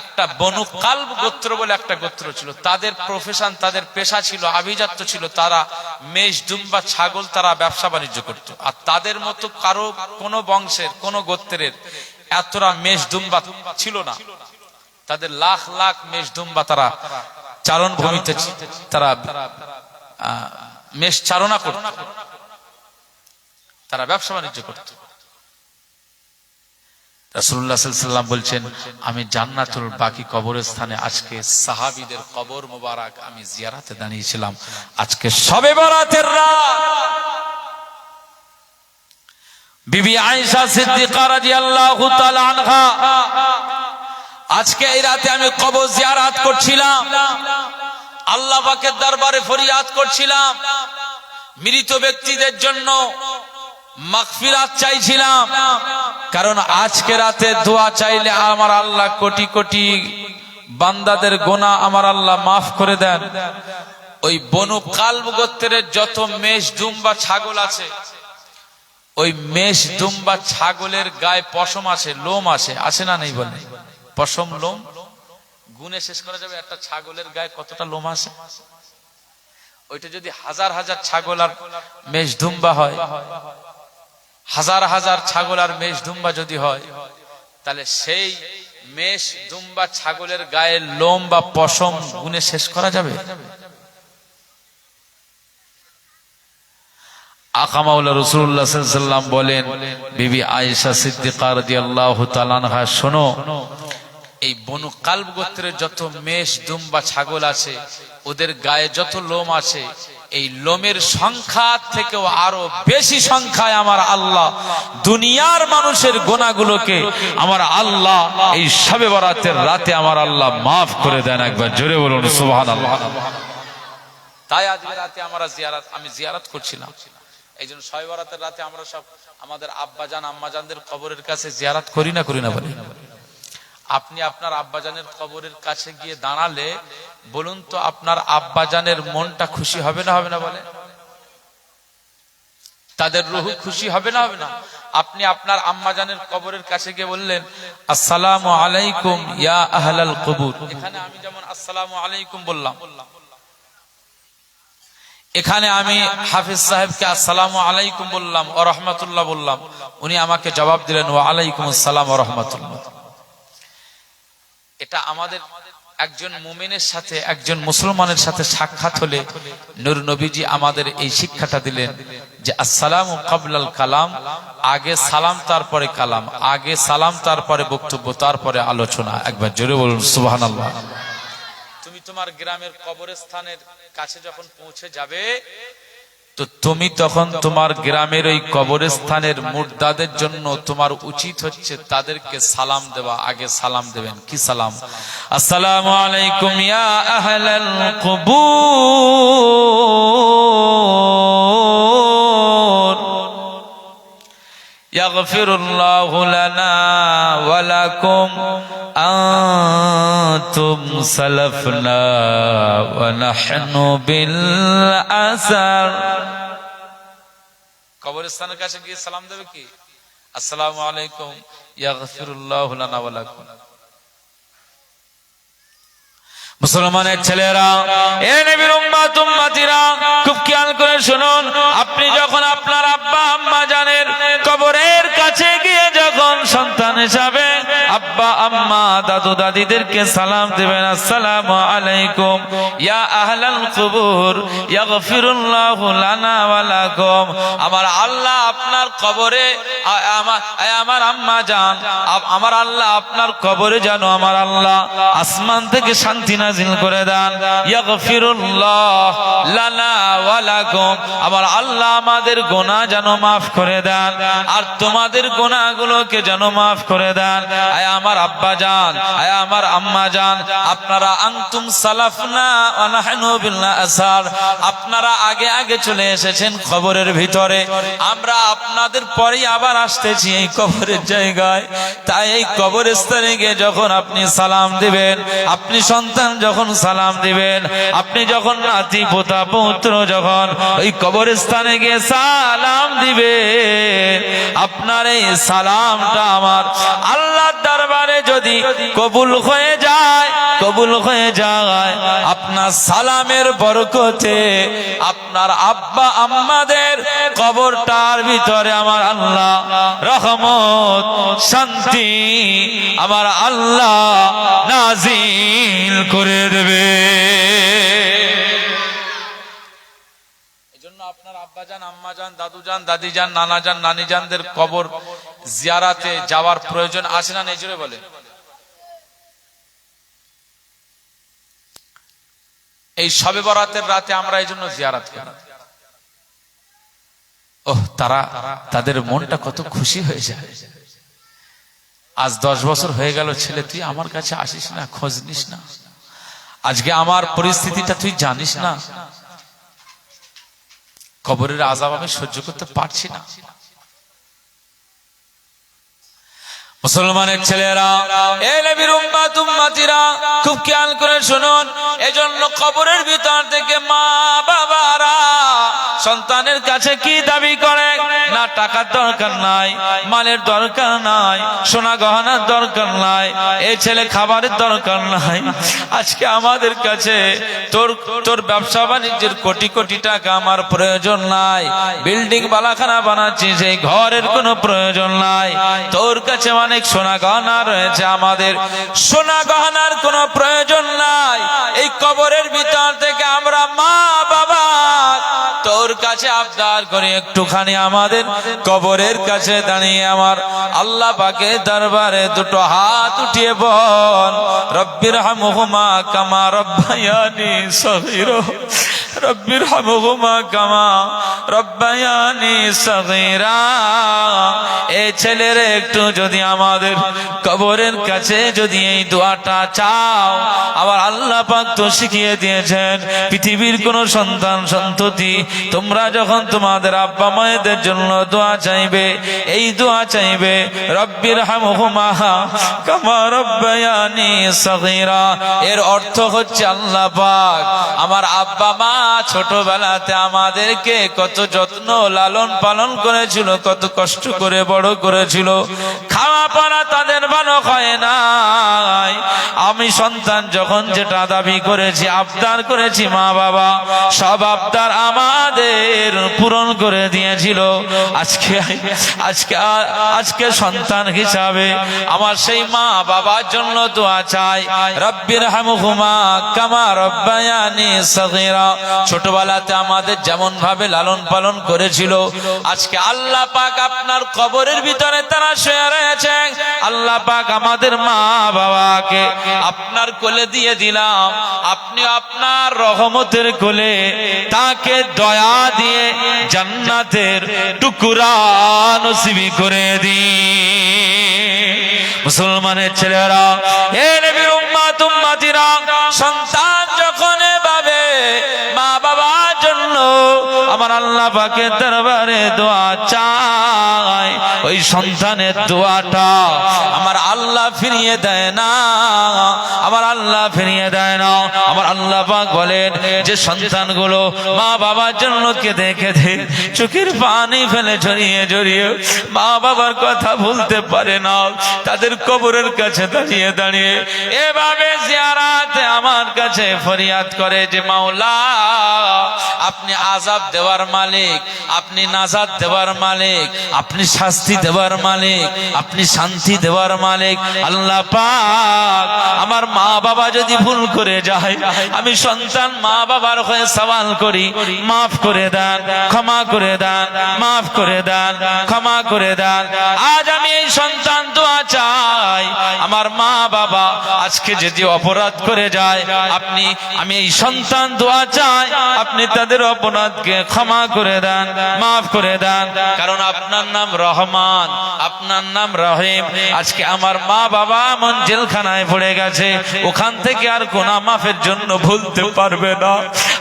A: একটা বনু কালব গোত্র বলে একটা গোত্র ছিল। তাদের প্রফেশন, তাদের পেশা ছিল, আভিজাত্য ছিল, তারা মেষ দুম্বা ছাগল তারা ব্যবসা বাণিজ্য করত। আর তাদের মতো কারো কোন বংশের কোন গোত্রের এতটা মেষ দুম্বা ছিল না। তাদের লাখ লাখ মেষ দুম্বা তারা চারণ ভূমিতে তারা মেষ চারণা করত, তারা ব্যবসা বাণিজ্য করত। রাসূলুল্লাহ সাল্লাল্লাহু আলাইহি ওয়াসাল্লাম বলছেন, আমি জান্নাতুল বাকি কবরস্থানে আজকে সাহাবীদের কবর মোবারক আমি জিয়ারাতে দাঁড়িয়েছিলাম। আজকে শবে বরাতের রাত, বিবি আয়েশা সিদ্দিকা রাদিয়াল্লাহু তাআলা আনহা আজকে এই রাতে আমি কবর জিয়ারাত করছিলাম, আল্লাহ পাকের দরবারে ফরিয়াদ করছিলাম, মৃত ব্যক্তিদের জন্য মাগফিরাত চাইছিলাম। কারণ আজকে রাতে দোয়া চাইলে আমার আল্লাহ কোটি কোটি বান্দাদের গুনাহ আমার আল্লাহ মাফ করে দেন। ওই বনু কালব গোত্রের যত মেষ দুম্বা ছাগল আছে, ওই মেষ দুম্বা ছাগলের গায়ে পশম আছে, লোম আছে, আছে না নেই বলে? পশম লোম গুনে শেষ করা যাবে একটা ছাগলের গায়ে কতটা লোম আছে। ওইটা যদি হাজার হাজার ছাগল আর মেষ দুম্বা হয়, হাজার হাজার ছাগল আর মেষ দুম্বা যদি হয়, তাহলে সেই মেষ দুম্বা ছাগলের গায়ে লোম বা পশম গুনে শেষ করা যাবে? আকা মাওলা রাসূলুল্লাহ সাল্লাল্লাহু আলাইহি ওয়াসাল্লাম বলেন, বিবি আয়েশা সিদ্দিকা রাদিয়াল্লাহু তাআলা আনহা শোনো, এই বনু কালব গোত্রের যত মেষ দুম্বা ছাগল আছে, ওদের গায়ে যত লোম আছে, এই লোমের সংখ্যা থেকেও আরো বেশি সংখ্যায় আমার আল্লাহ দুনিয়ার মানুষের গুনাহগুলোকে আমার আল্লাহ এই শবে বরাতের রাতে আমার আল্লাহ মাফ করে দেন। একবার জোরে বলুন সুবহানাল্লাহ। তাই আজকে রাতে আমি জিয়ারত করছিলাম। এই জন্য শবে বরাতের রাতে আমরা সব আমাদের আব্বাজান আম্মাজানদের কবরের কাছে জিয়ারত করি না বলি? আপনি আপনার আব্বাজানের কবরের কাছে গিয়ে দাঁড়ালে বলুন তো, আপনার আব্বাজানের মনটা খুশি হবে না বলে? তাদের রূহ খুশি হবে না? আপনি আপনার আম্মাজানের কবরের কাছে গিয়ে বললেন, আসসালামু আলাইকুম ইয়া আহলাল কবুর। এখানে আমি যেমন আসসালামু আলাইকুম বললাম, এখানে আমি হাফিজ সাহেবকে আসসালামু আলাইকুম বললাম, ওয়া রাহমাতুল্লাহ বললাম, উনি আমাকে জবাব দিলেন ওয়া আলাইকুম আসসালাম ওয়া রাহমাতুল্লাহ। এটা আমাদের একজন মুমিনের সাথে একজন মুসলমানের সাথে সাক্ষাৎ হলে নূর নবীজি আমাদের এই শিক্ষাটা দিলেন যে আসসালামু ক্বাবলাল কালাম, আগে সালাম তারপরে কালাম, আগে সালাম তারপরে বক্তব্য তারপরে আলোচনা। একবার জোরে বলুন সুবহানাল্লাহ। তুমি তোমার গ্রামের কবরস্থানের কাছে যখন পৌঁছে যাবে, তো তুমি তখন তোমার গ্রামের ওই কবরস্থানের মুর্দাদের জন্য তোমার উচিত হচ্ছে তাদেরকে সালাম দেওয়া। আগে সালাম দেবেন, কি সালাম? আসসালামু আলাইকুম ইয়া আহলাল কুবুর ইয়াগফিরুল্লাহু লানা ওয়া লাকুম আনতুম সালাফনা ওয়া নাহনু বিল আসার। কবরস্থানের কাছে গিয়ে সালাম দেবে কি? আসসালামু আলাইকুম ইয়াগফিরুল্লাহু লানা ওয়া লাকুম। মুসলমানের ছেলেরা, এ নবীর উম্মত উম্মতিরা, খুব খেয়াল করে শুনুন। আপনি যখন আপনার আব্বা আম্মা জানের কবরের কাছে গিয়ে যখন সন্তান হিসাবে আব্বা আম্মা দাদু দাদিদেরকে সালাম দিবেন, আসসালামু আলাইকুম ইয়া আহলাল কুবুর ইয়াগফিরুল্লাহু লানা ওয়া লাকুম। আমার আল্লাহ আপনার কবরে, আমার আম্মা জান, আমার আল্লাহ আপনার কবরে যেন আমার আল্লাহ আসমান থেকে শান্তি নাজিল করে দেন। ইয়াগফিরুল্লাহ লানা ওয়া লাকুম, আমার আল্লাহ আমাদের গুনাহ যেন মাফ করে দেন, আর তোমাদের গুনাহগুলোকে যেন মাফ করে দেন। আয় আমার আব্বা জান, আয় আমার আম্মা জান, আপনারা আনতুম সালাফনা ওয়া নাহনু বিল আসার, আপনারা আগে আগে চলে এসেছেন কবরের ভিতরে, আমরা আপনাদের পরেই আবার আসতেছি এই কবরের জায়গায়। তাই এই কবরস্থানে গিয়ে যখন আপনি সালাম দিবেন, আপনি সন্তান যখন সালাম দিবেন, আপনি যখন নাতি পোতা পুত্র যখন ওই কবরস্থানে গিয়ে সালাম দিবেন, আপনার এই সালামটা আমার আল্লাহর দরবারে যদি কবুল হয়ে যায়, আপনার সালামের বরকতে আপনার আব্বা আম্মাদের কবরটার ভিতরে আমার আল্লাহ রহমত শান্তি আমার আল্লাহ নাজিল করে দেবে। এজন্য আপনার আব্বাজান আম্মাজান দাদুজান দাদিজান নানাজান নানিজানদের কবর জিয়ারাতে যাওয়ার প্রয়োজন আছে না নেই? জোরে বলে। এই শবে বরাতের রাতে আমরা এই জন্য জিয়ারত করি। তারা তাদের মনটা কত খুশি হয়ে যায়। আজ 10 বছর হয়ে গেল ছেলে, তুই আমার কাছে আসিস না, খোঁজ নিস না, আজকে আমার পরিস্থিতিটা তুই জানিস না, কবরের আযাব আমি সহ্য করতে পারছি না। মুসলমানের ছেলেরা, এ নবীর উম্মত উম্মতিরা, খুব খেয়াল করে শুনুন। এজন্য কবরের ভিতর থেকে মা বাবারা সন্তানের কাছে কি দাবি করে? না টাকার দরকার নাই, মালের দরকার নাই, সোনা গহনার দরকার নাই, এই ছেলে খাবারের দরকার নাই। আজকে আমাদের কাছে তোর ব্যবসা বাণিজ্যের কোটি কোটি টাকা আমার প্রয়োজন নাই, বিল্ডিং বালাখানা বানাচ্ছিস, এই ঘরের কোনো প্রয়োজন নাই, তোর কাছে অনেক সোনা গহনা রয়েছে, আমাদের সোনা গহনার কোনো প্রয়োজন নাই। এই কবরের ভিতর থেকে আমরা মা বাবা তোর কাছে কাছে আবদার করে একটুখানি আমাদের কবরের কাছে দাঁড়িয়ে আমার আল্লাহ পাকের দরবারে দুটো হাত উঠিয়ে বল, রব্বির হামহুমা কামা রব্বায়ানি সগীরা, রব্বির হামহুমা কামা রব্বায়ানি সগীরা। এই ছেলেরে একটু যদি আমাদের কবরের কাছে যদি এই দোয়াটা চাও, আবার আল্লাহ পাক তো শিখিয়ে দিয়েছেন পৃথিবীর কোন সন্তান সন্ততি তোমরা যখন তোমাদের আব্বা মায়েদের জন্য দোয়া চাইবে, এই দোয়া চাইবে রব্বির হামহুমা কামা রব্বায়ানি সগীরা। এর অর্থ হচ্ছে আল্লাহ পাক আমার আব্বা মা ছোটবেলাতে আমাদেরকে কত যত্ন লালন পালন করেছিল, কত কষ্ট করে বড় করেছিল, খাওয়া পড়া তাদের ভালো হয় নাই। আমি সন্তান যখন যেটা দাবি করেছি আবদার করেছি, মা বাবা সব আবদার আমাদের পূরণ করে দিয়েছিল। আজকে সন্তান হিসাবে আমার সেই মা বাবার জন্য দোয়া চাই, রব্বির হামহুমা কামা রব্বায়ানি সগীরা। ছোটবেলাতে আমাদের যেমন ভাবে লালন পালন করেছিল, আজকে আল্লাহ পাক আপনার কবরের ভিতরে তারা শুয়ে রয়েছে। আল্লাহ পাক আমাদের মা বাবাকে আপনার কোলে দিয়ে দিলাম, আপনি আপনার রহমতের কোলে তাকে দয়া দিয়ে জান্নাতের টুকরা নসিব করে দিন। মুসলমানের ছেলেরা, এ নবীর উম্মত উম্মতিরা, সন্তান যখন এভাবে মা বাবার জন্য আমার আল্লাহ পাকের দরবারে দোয়া চায়, ওই সন্তানের দোয়াটা আমার আল্লাহ ফিরিয়ে দেয় না, আমার আল্লাহ ফিরিয়ে দেয় না। আমার আল্লাহ পাক বলেন যে সন্তানগুলো মা বাবার জন্য কেঁদে কেঁদে চোখের পানি ফেলে জড়িয়ে জড়িয়ে মা বাবার কথা ভুলতে পারে না, তাদের কবরের কাছে দাঁড়িয়ে দাঁড়িয়ে এভাবে জিয়ারাতে আমার কাছে ফরিয়াদ করে যে মাওলা আপনি আযাব দেওয়ার মালিক, আপনি নাজাত দেওয়ার মালিক, আপনি শাস্তি দেওয়ার মালিক, আপনি শান্তি দেওয়ার মালিক। আল্লাহ পাক আমার মা বাবা যদি ভুল করে যায়, আমি সন্তান মা বাবার হয়ে সওয়াল করি, মাফ করে দেন, ক্ষমা করে দেন, মাফ করে দেন, ক্ষমা করে দেন। আজ আমি এই সন্তান দোয়া চাই, আমার মা বাবা আজকে যদি অপরাধ করে যায়, আমি এই সন্তান দোয়া চাই আপনি তাদের অপরাধকে ক্ষমা করে দেন, মাফ করে দেন, কারণ আপনার নাম রহমান, আপনার নাম রহিম। আজকে আমার মা বাবা এমন জেলখানায় পড়ে গেছে, ওখান থেকে আর গুনাহ মাফের জন্য ভুলতে পারবে না।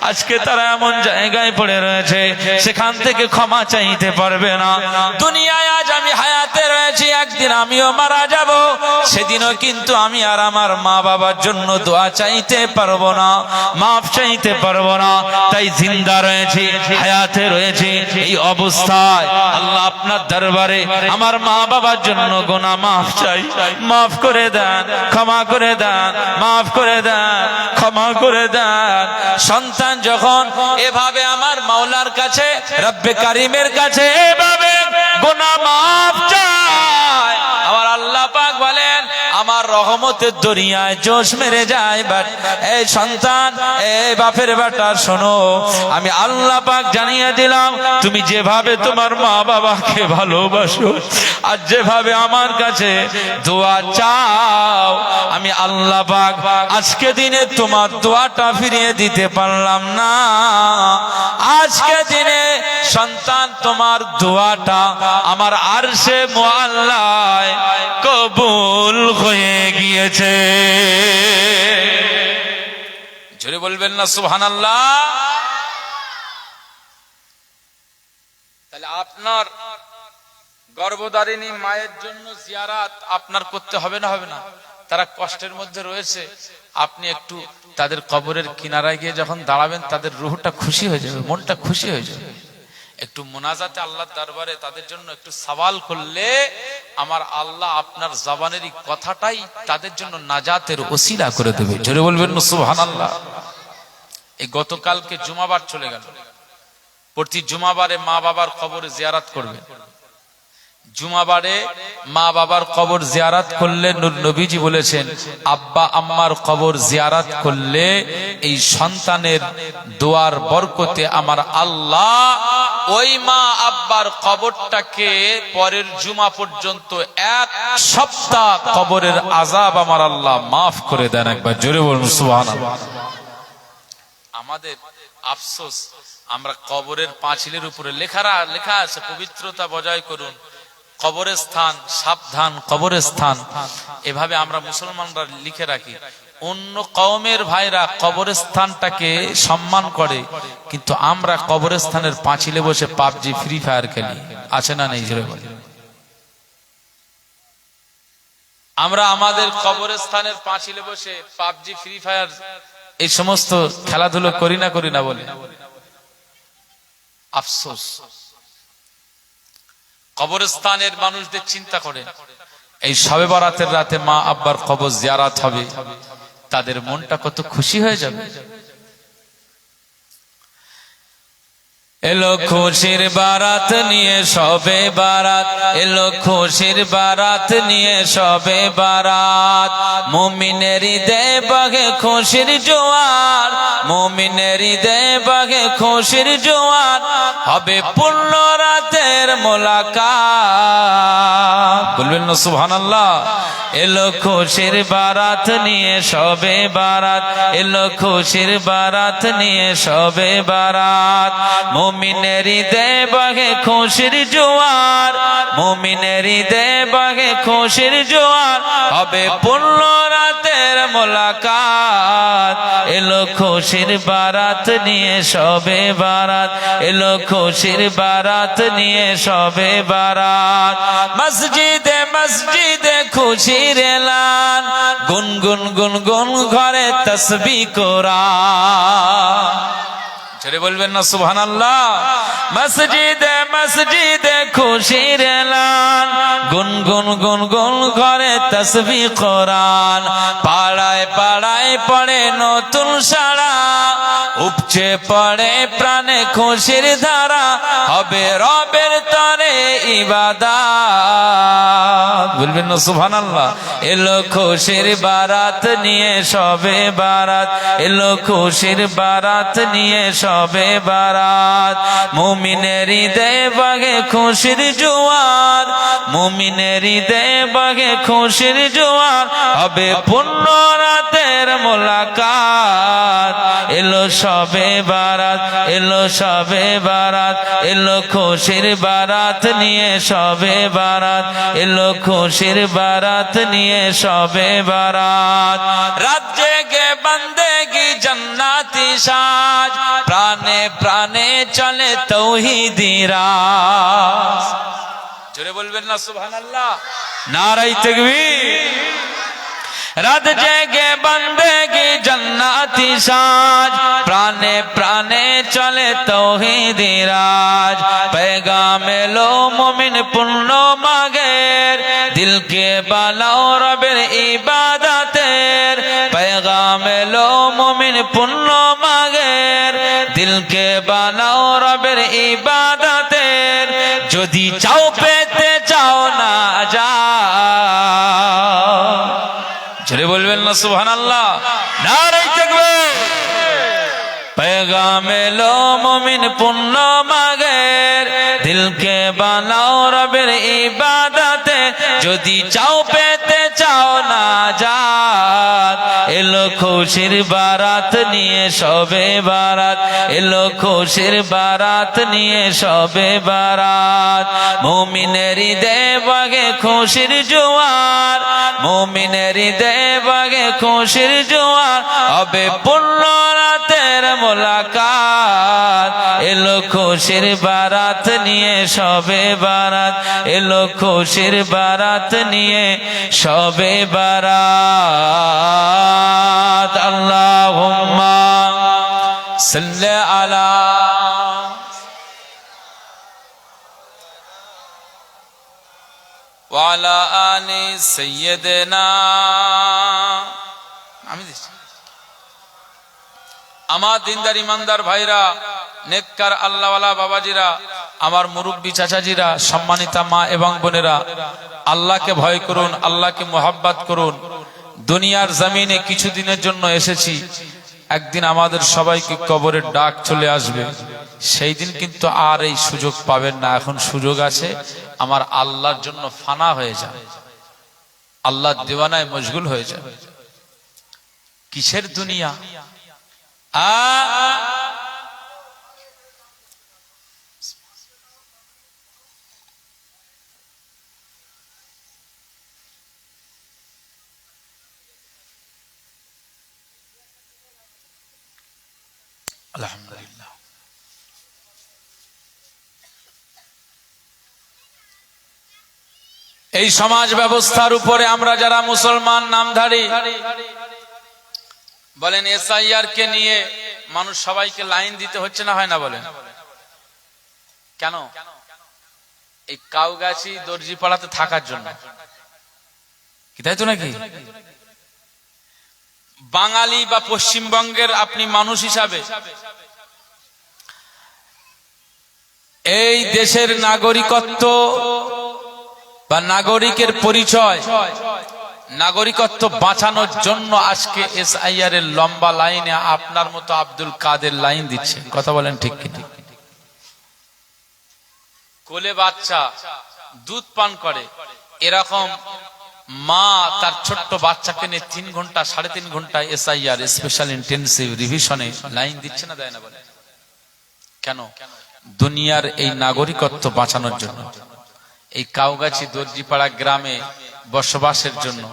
A: আজকে তারা এমন জায়গায় পড়ে রয়েছে, সেখান থেকে ক্ষমা চাইতে পারবে না। দুনিয়ায় আজ আমি হায়াতে রয়েছি, একদিন আমিও মারা যাব, সেদিনও কিন্তু আমি আর আমার মা বাবার জন্য দোয়া চাইতে পারবো না, মাফ চাইতে পারবো না। তাই জিন্দা রয়েছে, হায়াতে রয়েছে, এই অবস্থায় আল্লাহ আপনার দরবারে আমার মা বাবার জন্য গুনাহ মাফ চাই, মাফ করে দেন, ক্ষমা করে দেন, মাফ করে দেন, ক্ষমা করে দেন। সন্তান যখন এভাবে আমার মাওলার কাছে, রব্বে কারিমের কাছে এভাবে গুনাহ মাফ চায়, আমার আল্লাহ পাক বলেন আমার রহমতের দরিয়ায় জোশ মেরে যায়। বাট এই সন্তান, এই বাপের বেটা শোনো, আমি আল্লাহ পাক জানিয়ে দিলাম তুমি যেভাবে তোমার মা বাবাকে ভালোবাসো আর যেভাবে আমার কাছে দোয়া চাও, আমি আল্লাহ পাক আজকে দিনে তোমার দোয়াটা ফিরিয়ে দিতে পারলাম না। আজকে দিনে সন্তান তোমার দোয়াটা আমার আরশে মুআল্লায় কবুল হয়ে গিয়েছে। জোরে বলবেন না সুবহানাল্লাহ। তাহলে আপনার গর্ভধারিণী মায়ের জন্য জিয়ারাত আপনার করতে হবে না, হবে না? তারা কষ্টের মধ্যে রয়েছে, আপনি একটু তাদের কবরের কিনারায় গিয়ে যখন দাঁড়াবেন, তাদের রুহটা খুশি হয়ে যাবে, মনটা খুশি হয়ে যাবে। একটু মোনাজাতে আল্লাহর দরবারে তাদের জন্য একটু সওয়াল করলে আমার আল্লাহ আপনার জবানের কথাটাই তাদের জন্য নাজাতের ওসিলা করে দেবে। জোরে বলবেন না সুবহানাল্লাহ। এই গতকালকে জুমাবার চলে গেল, প্রতি জুমাবারে মা বাবার কবরে জিয়ারত করবেন। জুমাবারে মা বাবার কবর জিয়ারাত করলে নূর নবীজি বলেছেন আব্বা আম্মার কবর জিয়ারাত করলে এই সন্তানের দোয়ার বরকতে আমার আল্লাহ ওই মা আব্বার কবরটাকে পরের জুমা পর্যন্ত 1 সপ্তাহ কবরের আযাব আমার আল্লাহ মাফ করে দেন। একবার জোরে বলুন সুবহানাল্লাহ। আমাদের আফসোস, আমরা কবরের পাঁচিলের উপরে লেখা আছে পবিত্রতা বজায় করুন, কবরস্থান সাবধান, কবরস্থান, এভাবে আমরা মুসলমানরা লিখে রাখি। অন্য কওমের ভাইরা কবরস্থানটাকে সম্মান করে, কিন্তু আমরা কবরস্থানের পাঁচিলে বসে পাবজি ফ্রি ফায়ার খেলি। আছে না নেই? জোরে বলি। আমরা আমাদের কবরস্থানের পাঁচিলে বসে পাবজি ফ্রি ফায়ার এই সমস্ত খেলাধুলো করি না বলে আফসোস। কবরস্থানের মানুষদের চিন্তা করেন, এই শবে বরাতের রাতে মা আব্বার কবর জিয়ারাত হবে, তাদের মনটা কত খুশি হয়ে যাবে। এলো খুশির বারাত নিয়ে শবে বারাত, এলো খুশির বারাত নিয়ে শবে বারাত, মুমিনের হৃদয়ে বহে খুশির জোয়ার, মুমিনের হৃদয়ে বহে খুশির জোয়ার, হবে পূর্ণ রাতের মোলাকাত। বলবেন না সুবহানাল্লাহ। এলো খুশির বারাত নিয়ে শবে বারাত, এলো খুশির বারাত নিয়ে শবে বারাত, মুমিনের হৃদয়ে বহে খুশির জোয়ার, মুমিনের হৃদয়ে বহে খুশির জোয়ার, হবে পূর্ণ রাতের মোলাকাত। এলো খুশির বারাত নিয়ে শবে বারাত, এলো খুশির বারাত নিয়ে শবে বারাত, মসজিদে মসজিদে খুশির এলান, গুনগুন গুনগুন ঘরে তাসবিহ কোরআন। ছেড়ে বলবেন না সুবহানাল্লাহ। মসজিদে মসজিদে খুশির এলান, গুনগুন গুনগুন ঘরে তাসবিহ কোরআন, পাড়ায় পাড়ায় পড়ে নতুন সাড়া, উপচে পড়ে প্রাণে খুশির ধারা, হবে রবের তরে ইবাদত। বলবেন না সুবহানাল্লাহ। এলো খুশির বারাত নিয়ে শবে বারাত, এলো খুশির বারাত নিয়ে শবে বারাত, মুমিনের হৃদয়ে বহে খুশির জোয়ার, মুমিনের হৃদয়ে বহে খুশির জোয়ার, হবে পূর্ণ রাতের মোলাকাত। এলো শবে বারাত, এলো শবে বারাত, এলো খুশির বারাত নিয়ে শবে বারাত, এলো খুশির বারাত নিয়ে শবে বারাত, রাত জেগে বান্দেগি জান্নাতি সাজ, প্রাণে প্রাণে চলে তৌহিদি রাজ। জোরে বলবেন না সুবহানাল্লাহ। নারায়ে তাকবীর। রাত জেগে বান্দেগি জান্নাতি সাজ, প্রাণে প্রাণে চলে তৌহিদি রাজ, पैगाम लो मोमिन पुन्नो मागेर, दिल के बालाओ रबेर इबादतेर, पैगाम लो मोमिन पुन्नो मागेर, दिल के बालाओ रबेर इबादतेर, जदि चाओ पेते चाओ ना जाओ। चले बोलबेन ना सुबहानाल्लाह। नारे ताकबीर। पैगाम लो मोमिन पुन्नो मागेर, दिल के बानाओ रबेर इबादते, जदि चाओ पेते चाओ ना जात। एलो खुशिर बारात निये शबे बारात, एलो खुशिर बारात निये शबे बारात, मुमिनेर हृदये बगे खुशिर जोयार, मुमिनेर हृदये बगे खुशिर जोयार, हबे पूर्ण रातेर मुलाकात। एलो खुशिर बारात निये शबे बारात, एलो खुशिर बारात निये शबे बारात। अल्लाहुम्मा सल्ले अला वाला आली सय्यदना। আমার দিনদার ইমানদার ভাইরা, নেককার আল্লাহওয়ালা বাবাজিরা, আমার মুরব্বী চাচাজিরা, সম্মানিতা মা এবং বোনেরা, আল্লাহকে ভয় করুন, আল্লাহকে মোহাব্বত করুন। দুনিয়ার জমিনে কিছুদিনের জন্য এসেছি, একদিন আমাদের সবাইকে কবরের ডাক চলে আসবে। সেই দিন কিন্তু আর এই সুযোগ পাবেন না। এখন সুযোগ আছে, আমার আল্লাহর জন্য ফানা হয়ে যান, আল্লাহর দিওয়ানায় মশগুল হয়ে যান। কিসের দুনিয়া? আলহামদুলিল্লাহ। এই সমাজ ব্যবস্থার উপরে আমরা যারা মুসলমান নামধারী, বলেন এসআইআর কে নিয়ে মানুষ সবাইকে লাইন দিতে হচ্ছে না, হয় না? বলেন কেন? এই কাউগাছি দর্জি পাড়াতে থাকার জন্য, কি তাই তো নাকি? বাঙালি বা পশ্চিমবঙ্গের আপনি মানুষ হিসাবে এই দেশের নাগরিকত্ব বা নাগরিকের পরিচয়, নাগরিকত্ব বাঁচানোর জন্য আজকে এসআইআর এর লম্বা লাইনে আপনার মতো আব্দুল কাদের লাইন দিচ্ছে। কথা বলেন ঠিক কি? কোলে বাচ্চা দুধ পান করে, এরকম মা তার ছোট্ট বাচ্চাকে নিয়ে 3 ঘন্টা 3.5 ঘন্টা এসআইআর স্পেশাল ইন্টেনসিভ রিভিশনে লাইন দিচ্ছে না, দেয় না? বলে কেন? দুনিয়ার এই নাগরিকত্ব বাঁচানোর জন্য, এই কাউগাছি দর্জিপাড়া গ্রামে বসবাসের জন্য।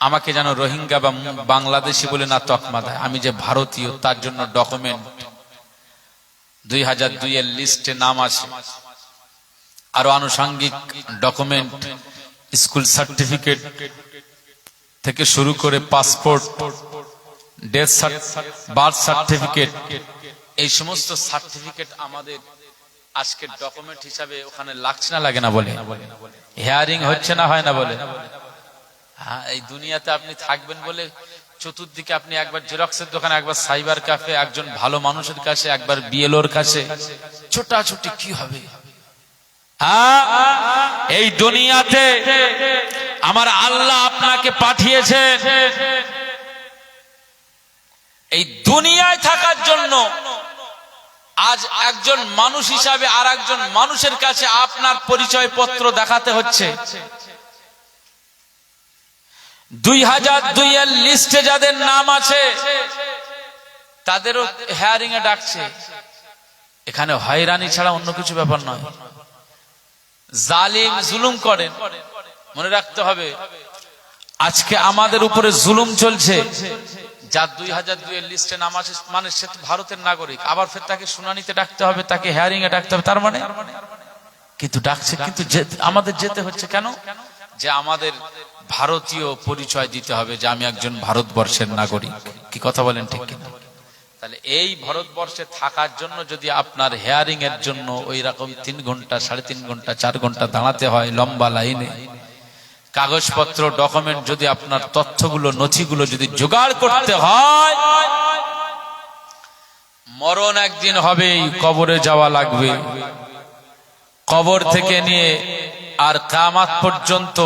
A: আমাকে যেন রোহিঙ্গা বা বাংলাদেশি বলে না তকমা দেয়, আমি যে ভারতীয় তার জন্য ডকুমেন্ট 2002 এর লিস্টে নাম আছে, আরো আনুষঙ্গিক ডকুমেন্ট, স্কুল সার্টিফিকেট থেকে শুরু করে পাসপোর্ট, ডেথ বার্থ সার্টিফিকেট, এই সমস্ত সার্টিফিকেট আমাদের আজকের ডকুমেন্ট হিসাবে ওখানে লাগছে না, লাগে না? বলে হিয়ারিং হচ্ছে না, হয় না? বলে হ্যাঁ। এই দুনিয়াতে আপনি থাকবেন বলে চতুর্দিকে আপনি একবার জেরক্সের দোকানে, একবার সাইবার ক্যাফে, একজন ভালো মানুষের কাছে, একবার বিএলওর কাছে ছোটাছুটি কি হবে? এই দুনিয়াতে আমার আল্লাহ আপনাকে পাঠিয়েছেন এই দুনিয়ায় থাকার জন্য। আজ একজন মানুষ হিসাবে আর একজন মানুষের কাছে আপনার পরিচয় পত্র দেখাতে হচ্ছে। 2002 এর লিস্টে যাদের নাম আছে তাদেরও হিয়ারিং এ ডাকছে। এখানে হয়রানি ছাড়া অন্য কিছু ব্যাপার নয়। জালিম জুলুম করেন, মনে রাখতে হবে আজকে আমাদের উপরে জুলুম চলছে। যার 2002 এর লিস্টে নাম আছে মানে সে তো ভারতের নাগরিক, আবার ফের তাকে শুনানিতে ডাকতে হবে, তাকে হিয়ারিং এ ডাকতে হবে, তার মানে কিন্তু ডাকছে, কিন্তু আমাদের যেতে হচ্ছে কেন? যে আমাদের ভারতীয় পরিচয় দিতে হবে যে আমি একজন ভারতবর্ষের নাগরিক। কি কথা বলেন ঠিক কিনা? তাহলে এই ভারতবর্ষে থাকার জন্য যদি আপনার হিয়ারিং এর জন্য ওই রকম 3 ঘন্টা 3.5 ঘন্টা 4 ঘন্টা দাঁড়াতে হয় লম্বা লাইনে, কাগজপত্র ডকুমেন্ট যদি আপনার তথ্যগুলো নথিগুলো যদি জোগাড় করতে হয়, মরণ একদিন হবেই, কবরে যাওয়া লাগবে। কবর থেকে নিয়ে আর কিয়ামত পর্যন্ত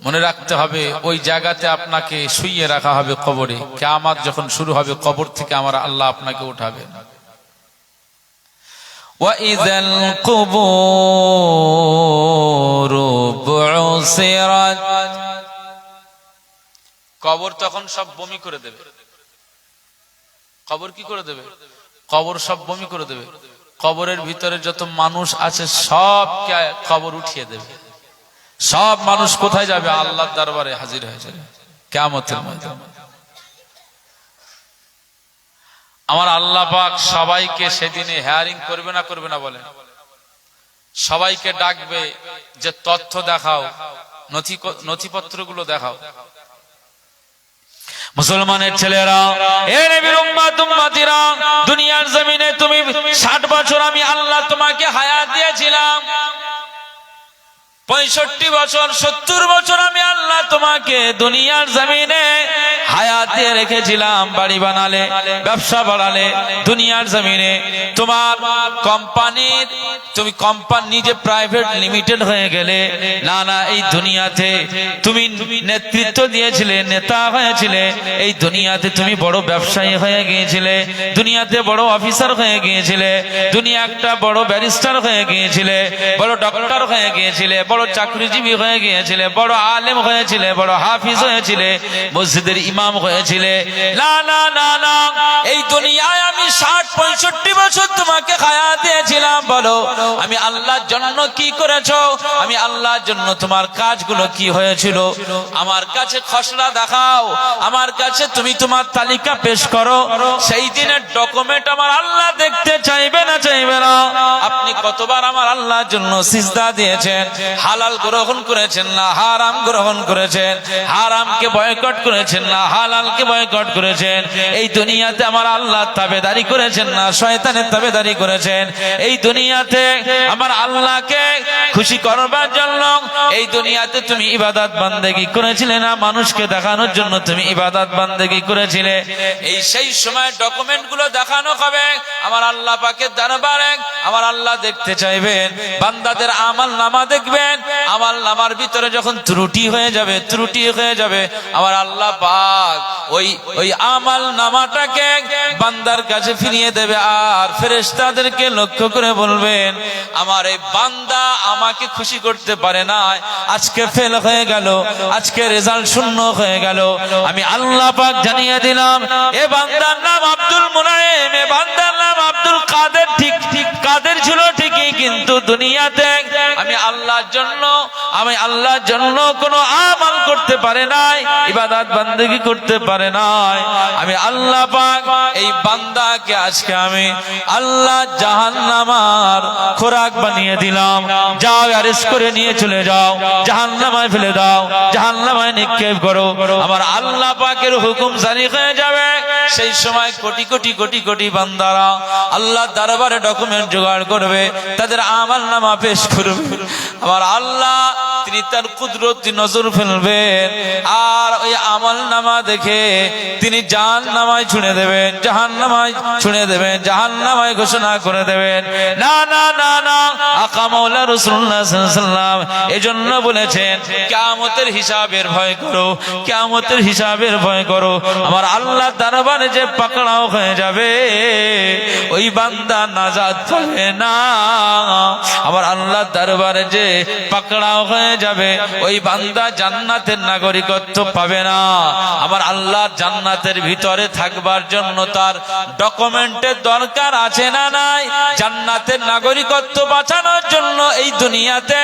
A: মনে রাখতে হবে ওই জায়গাতে আপনাকে শুইয়ে রাখা হবে কবরে। কিয়ামত যখন শুরু হবে কবর থেকে আমার আল্লাহ আপনাকে উঠাবে। ওয়াইযাল কুবুরু বু'সিরাত, কবর তখন সব বমি করে দেবে। কবর কি করে দেবে? কবর সব বমি করে দেবে। কবরের ভিতরে যত মানুষ আছে সব কবর উঠিয়ে দেবে। সব মানুষ কোথায় যাবে? আল্লাহর দরবারে হাজির হয়ে যাবে কিয়ামতের ময়দানে। আমার আল্লাহ পাক সবাইকে সেদিনে হিয়ারিং করবে না, করবে না? বলে সবাইকে ডাকবে যে তথ্য দেখাও, নথিপত্রগুলো দেখাও। মুসলমানের ছেলেরা, এ নবীর উম্মত উম্মতিরা, দুনিয়ার জমিনে তুমি 60 বছর আমি আল্লাহ তোমাকে হায়াত দিয়েছিলাম। 65 বছর 70 বছর আমি আল্লাহ তোমাকে দুনিয়ার জমিনে হায়াত দিয়ে রেখেছিলাম, বাড়ি বানালে, ব্যবসা বাড়ালে, দুনিয়ার জমিনে তোমার কোম্পানির, তুমি কোম্পানি নিজে প্রাইভেট লিমিটেড হয়ে গেলে, না না এই দুনিয়াতে তুমি নেতৃত্ব দিয়েছিলে, নেতা হয়েছিলে, এই দুনিয়াতে তুমি বড় ব্যবসায়ী হয়ে গিয়েছিলে, দুনিয়াতে বড় অফিসার হয়ে গিয়েছিলে, দুনিয়া একটা বড় ব্যারিস্টার হয়ে গিয়েছিলে, বড় ডক্টর হয়ে গিয়েছিলে, বড় চাকরিজীবী হয়ে গিয়েছিলে, বড় আলেম হয়েছিলে, বড় হাফিজ হয়েছিলে, মসজিদের ইমাম হয়েছিলে। না না না না, এই দুনিয়ায় আমি 60-65 বছর তোমাকে হায়াত দিয়েছিলাম, বলো আমি আল্লাহর জন্য কি করেছো, আমি আল্লাহর জন্য তোমার কাজগুলো কি হয়েছিল, আমার কাছে খসড়া দেখাও, আমার কাছে তুমি তোমার তালিকা পেশ করো। সেই দিনের ডকুমেন্ট আমার আল্লাহ দেখতে চাইবে না চাইবে না? আপনি কতবার আমার আল্লাহর জন্য সিজদা দিয়েছেন, হালাল গ্রহণ করেছেন না হারাম গ্রহণ করেছেন, হারামকে বয়কট করেছেন না হালালকে বয়কট করেছেন? এই দুনিয়াতে আমার আল্লাহ তাবেদারি করেছেন না শয়তানের তাবেদারি করেছেন? এই দুনিয়াতে আমার আল্লাহকে খুশি করবার জন্য এই দুনিয়াতে তুমি ইবাদত বান্দেগি করেছিলে না মানুষকে দেখানোর জন্য তুমি ইবাদত বান্দেগি করেছিলে? এই সেই সময় ডকুমেন্ট গুলো দেখানো হবে আমার আল্লাহ পাকের দরবারে। আমার আল্লাহ দেখতে চাইবেন, বান্দাদের আমল নামা দেখবেন, আমল নামার ভিতরে যখন ত্রুটি হয়ে যাবে, ত্রুটি হয়ে যাবে, আমার আল্লাহ পাক ওই আমল নামাটাকে বান্দার কাছে ফিরিয়ে দেবে, আর ফেরেশতাদেরকে লক্ষ্য করে বলবেন আমার এই বান্দা আমাকে খুশি করতে পারে না, আজকে ফেল হয়ে গেল, আজকে রেজাল্ট শূন্য হয়ে গেল। আমি আল্লাহ পাক জানিয়ে দিলাম এ বান্দার নাম আব্দুল মুনাইম, এ বান্দার নাম আব্দুল কাদের, ঠিক ঠিক কাদের ছিল ঠিকই, কিন্তু দুনিয়াতে আমি আল্লাহর জন্য কোনো আমল করতে পারে নাই, ইবাদত বান্দেগি করতে পারে নাই। আমি আল্লাহ পাক এই বান্দাকে আজকে আমি আল্লাহ জাহান্নামার খোরাক বানিয়ে দিলাম। যাও অ্যারেস্ট করে নিয়ে চলে যাও, জাহান্নামায় ফেলে দাও, জাহান্নামায় নিক্ষেপ করো। আমার আল্লাহ পাকের হুকুম জারি হয়ে যাবে। সেই সময় কোটি কোটি কোটি কোটি বান্দারা আল্লাহর দরবারে ডকুমেন্ট জোগাড় করবে, তাদের আমল নামা পেশ করবে। আমার আল্লাহ তিনি তার কুদরতি নজর ফেলবেন, আর ওই আমল নামা দেখে তিনি জাহান্নামায় ছুঁড়ে দেবেন, জাহান্নামায় ছুঁড়ে দেবেন, জাহান্নামায় ঘোষণা করে দেবেন। না না না না, আকা মাওলা রাসূলুল্লাহ সাল্লাল্লাহু আলাইহি ওয়াসাল্লাম এজন্য বলেছেন কিয়ামতের হিসাবের ভয় করো, কিয়ামতের হিসাবের ভয় করো। আমার আল্লাহ দরবারে যে পাকড়াও হয়ে যাবে ওই বান্দা নাজাত পাবে না। আমার আল্লাহ দরবারে যে পাকড়াও হয়ে যাবে ওই বান্দা জান্নাতের নাগরিকত্ব পাবে না। আমার আল্লাহ জান্নাতের ভিতরে থাকবার জন্য তার ডকুমেন্টের দরকার আছে না নাই? জান্নাতের নাগরিকত্ব বাঁচানোর জন্য এই দুনিয়াতে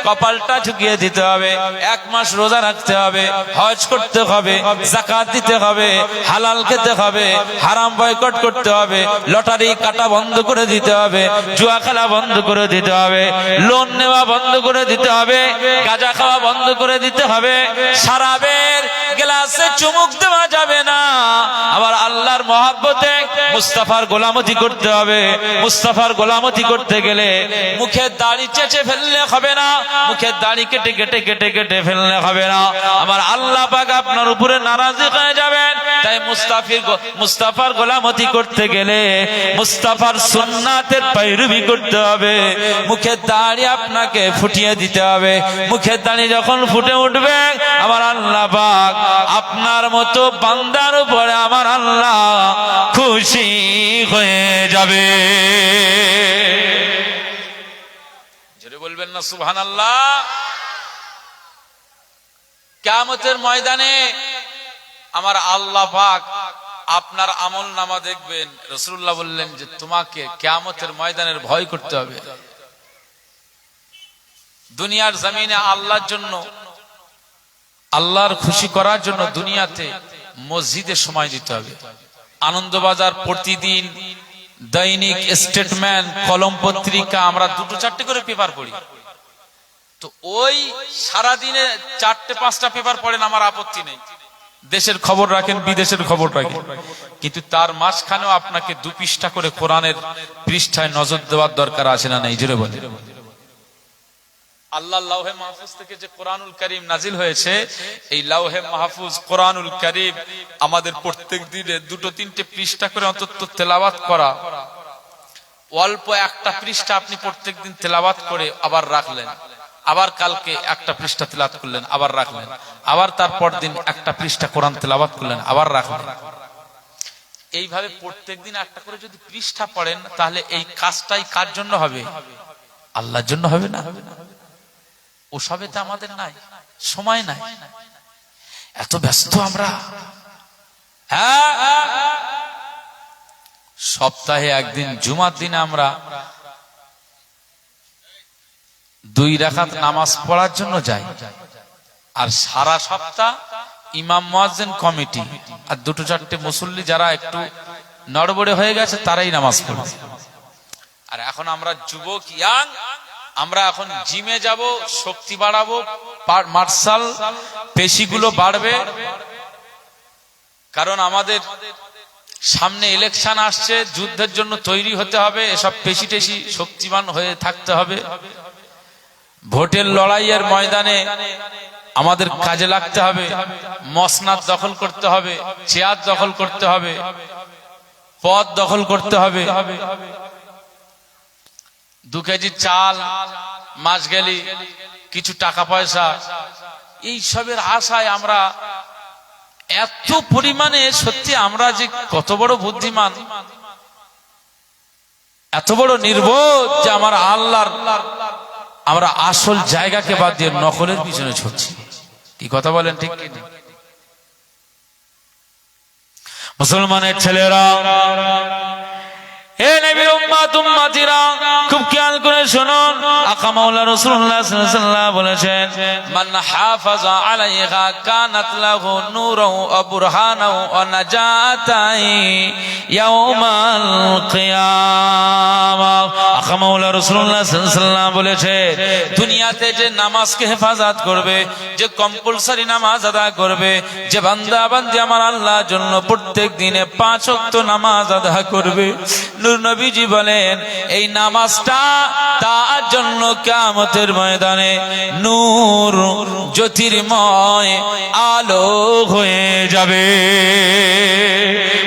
A: কপালটা ঝুঁকিয়ে দিতে হবে, 1 মাস রোজা রাখতে হবে, হজ করতে হবে, যাকাত দিতে হবে, হালাল খেতে হবে, হারাম বয়কট করতে হবে, লটারি কাটা বন্ধ করে দিতে হবে, জুয়া খেলা বন্ধ করে দিতে হবে, লোন নেওয়া বন্ধ করে দিতে হবে, গাঁজা খাওয়া বন্ধ করে দিতে হবে, শরাবের গ্লাসে চুমুক দেওয়া যাবে না। আমার আল্লাহর মহব্বতে মুস্তাফার গোলামতি করতে হবে। মুস্তাফার গোলামতি করতে গেলে মুখের দাড়ি চেঁচে ফেললে হবে না, মুখের দাড়ি কেটে কেটে কেটে কেটে ফেললে হবে না। আমার আল্লাহ পাক আপনার উপরে নারাজি হয়ে যাবেন। তাই মুস্তাফার গোলামতি করতে গেলে মুস্তাফার সুন্নাতের पैरवी করতে হবে। মুখের দাড়ি আপনাকে ফুটিয়ে দিতে হবে। মুখের দাড়ি যখন ফুটে উঠবে আমার আল্লাহ পাক আপনার মতো বান্দার উপরে আমার আল্লাহ খুশি হয়ে যাবে। জোরে বলবেন না সুবহানাল্লাহ। কিয়ামতের ময়দানে আমার আল্লাহ পাক আপনার আমল নামা দেখবেন। রাসূলুল্লাহ বললেন যে তোমাকে কিয়ামতের ময়দানের ভয় করতে হবে। দুনিয়ার জমিনে আল্লাহর জন্য, আল্লাহর খুশি করার জন্য দুনিয়াতে মসজিদে সময় দিতে হবে। আনন্দবাজার প্রতিদিন, দৈনিক, স্টেটমেন্ট, কলম পত্রিকা আমরা 2-4টে করে পেপার পড়ি। তো ওই সারাদিনে 4-5টা পেপার পড়েন, আমার আপত্তি নেই। দেশের খবর রাখেন, বিদেশের খবর রাখেন, কিন্তু তার মাঝখানেও আপনাকে 2 পৃষ্ঠা করে কোরআনের পৃষ্ঠায় নজর দেওয়ার দরকার আছে না নাই? জোরে বলেন। আল্লাহ লাউহে মাহফুজ থেকে যে কোরআনুল কারীম নাজিল হয়েছে, এই লাউহে মাহফুজ কোরআনুল কারীম আমাদের প্রত্যেক দিনে 2-3 পৃষ্ঠা করে অন্তত তেলাওয়াত করা। অল্প একটা পৃষ্ঠা আপনি প্রত্যেকদিন তেলাওয়াত করে আবার রাখলেন, আবার কালকে একটা পৃষ্ঠা তেলাওয়াত করলেন, আবার রাখলেন, আবার তারপর দিন একটা পৃষ্ঠা কোরআন তেলাওয়াত করলেন, আবার রাখলেন। এইভাবে প্রত্যেকদিন একটা করে যদি পৃষ্ঠা পড়েন, তাহলে এই কাজটাই কার জন্য হবে? আল্লাহর জন্য হবে না? ওসবে তো আমাদের নাই, সময় নাই, এত ব্যস্ত আমরা। সপ্তাহে একদিন জুমার দিনে আমরা 2 রাকাত নামাজ পড়ার জন্য যাই, আর সারা সপ্তাহ ইমাম মুয়াজ্জিন কমিটি আর 2-4টে মুসল্লি যারা একটু নড়বড়ে হয়ে গেছে তারাই নামাজ পড়ে। আর এখন আমরা যুবক ইয়াং, আমরা এখন জিমে যাব, শক্তি বাড়াবো, মার্শাল পেশিগুলো বাড়বে, কারণ আমাদের সামনে ইলেকশন আসছে, যুদ্ধের জন্য তৈরি হতে হবে, এসব পেশি টেশি শক্তিমান হয়ে থাকতে হবে। ভোটের লড়াইয়ের ময়দানে আমাদের কাজে লাগতে হবে, মসনাদ দখল করতে হবে, চেয়ার দখল করতে হবে, পদ দখল করতে হবে। 2 কেজি চাল, মাস গেলি কিছু টাকা পয়সা, এই সবের আশায় আমরা এত পরিমাণে, সত্যি আমরা যে কত বড় বুদ্ধিমান, এত বড় নির্বোধ যে আমার আল্লাহর আমরা আসল জায়গাকে বাদ দিয়ে নকলের পিছনে ছুটছি। কি কথা বলেন, ঠিক কি? মুসলমানের ছেলেরা, হে নবীর উম্মত উম্মতিরা, খুব খেয়াল করে শুনুন। আকা মাওলা রাসূলুল্লাহ সাল্লাল্লাহু আলাইহি ওয়াসাল্লাম বলেছেন, মান হাফাজা আলাইহা কানাত লাহু নূরাও ওয়া বুরহানাও ওয়া নাজাতাই ইয়াউমাল কিয়ামাহ। আকা মাওলা রাসূলুল্লাহ সাল্লাল্লাহু আলাইহি ওয়াসাল্লাম বলেছেন, দুনিয়াতে যে নামাজকে হেফাজত করবে, যে কম্পালসরি নামাজ আদায় করবে, যে বান্দা বান্দি আমার আল্লাহর জন্য প্রত্যেক দিনে 5 ওয়াক্ত নামাজ আদায় করবে, নূর নবীজি বলেন এই নামাজটা তার জন্য কিয়ামতের ময়দানে নূর, জ্যোতির্ময় আলো হয়ে যাবে।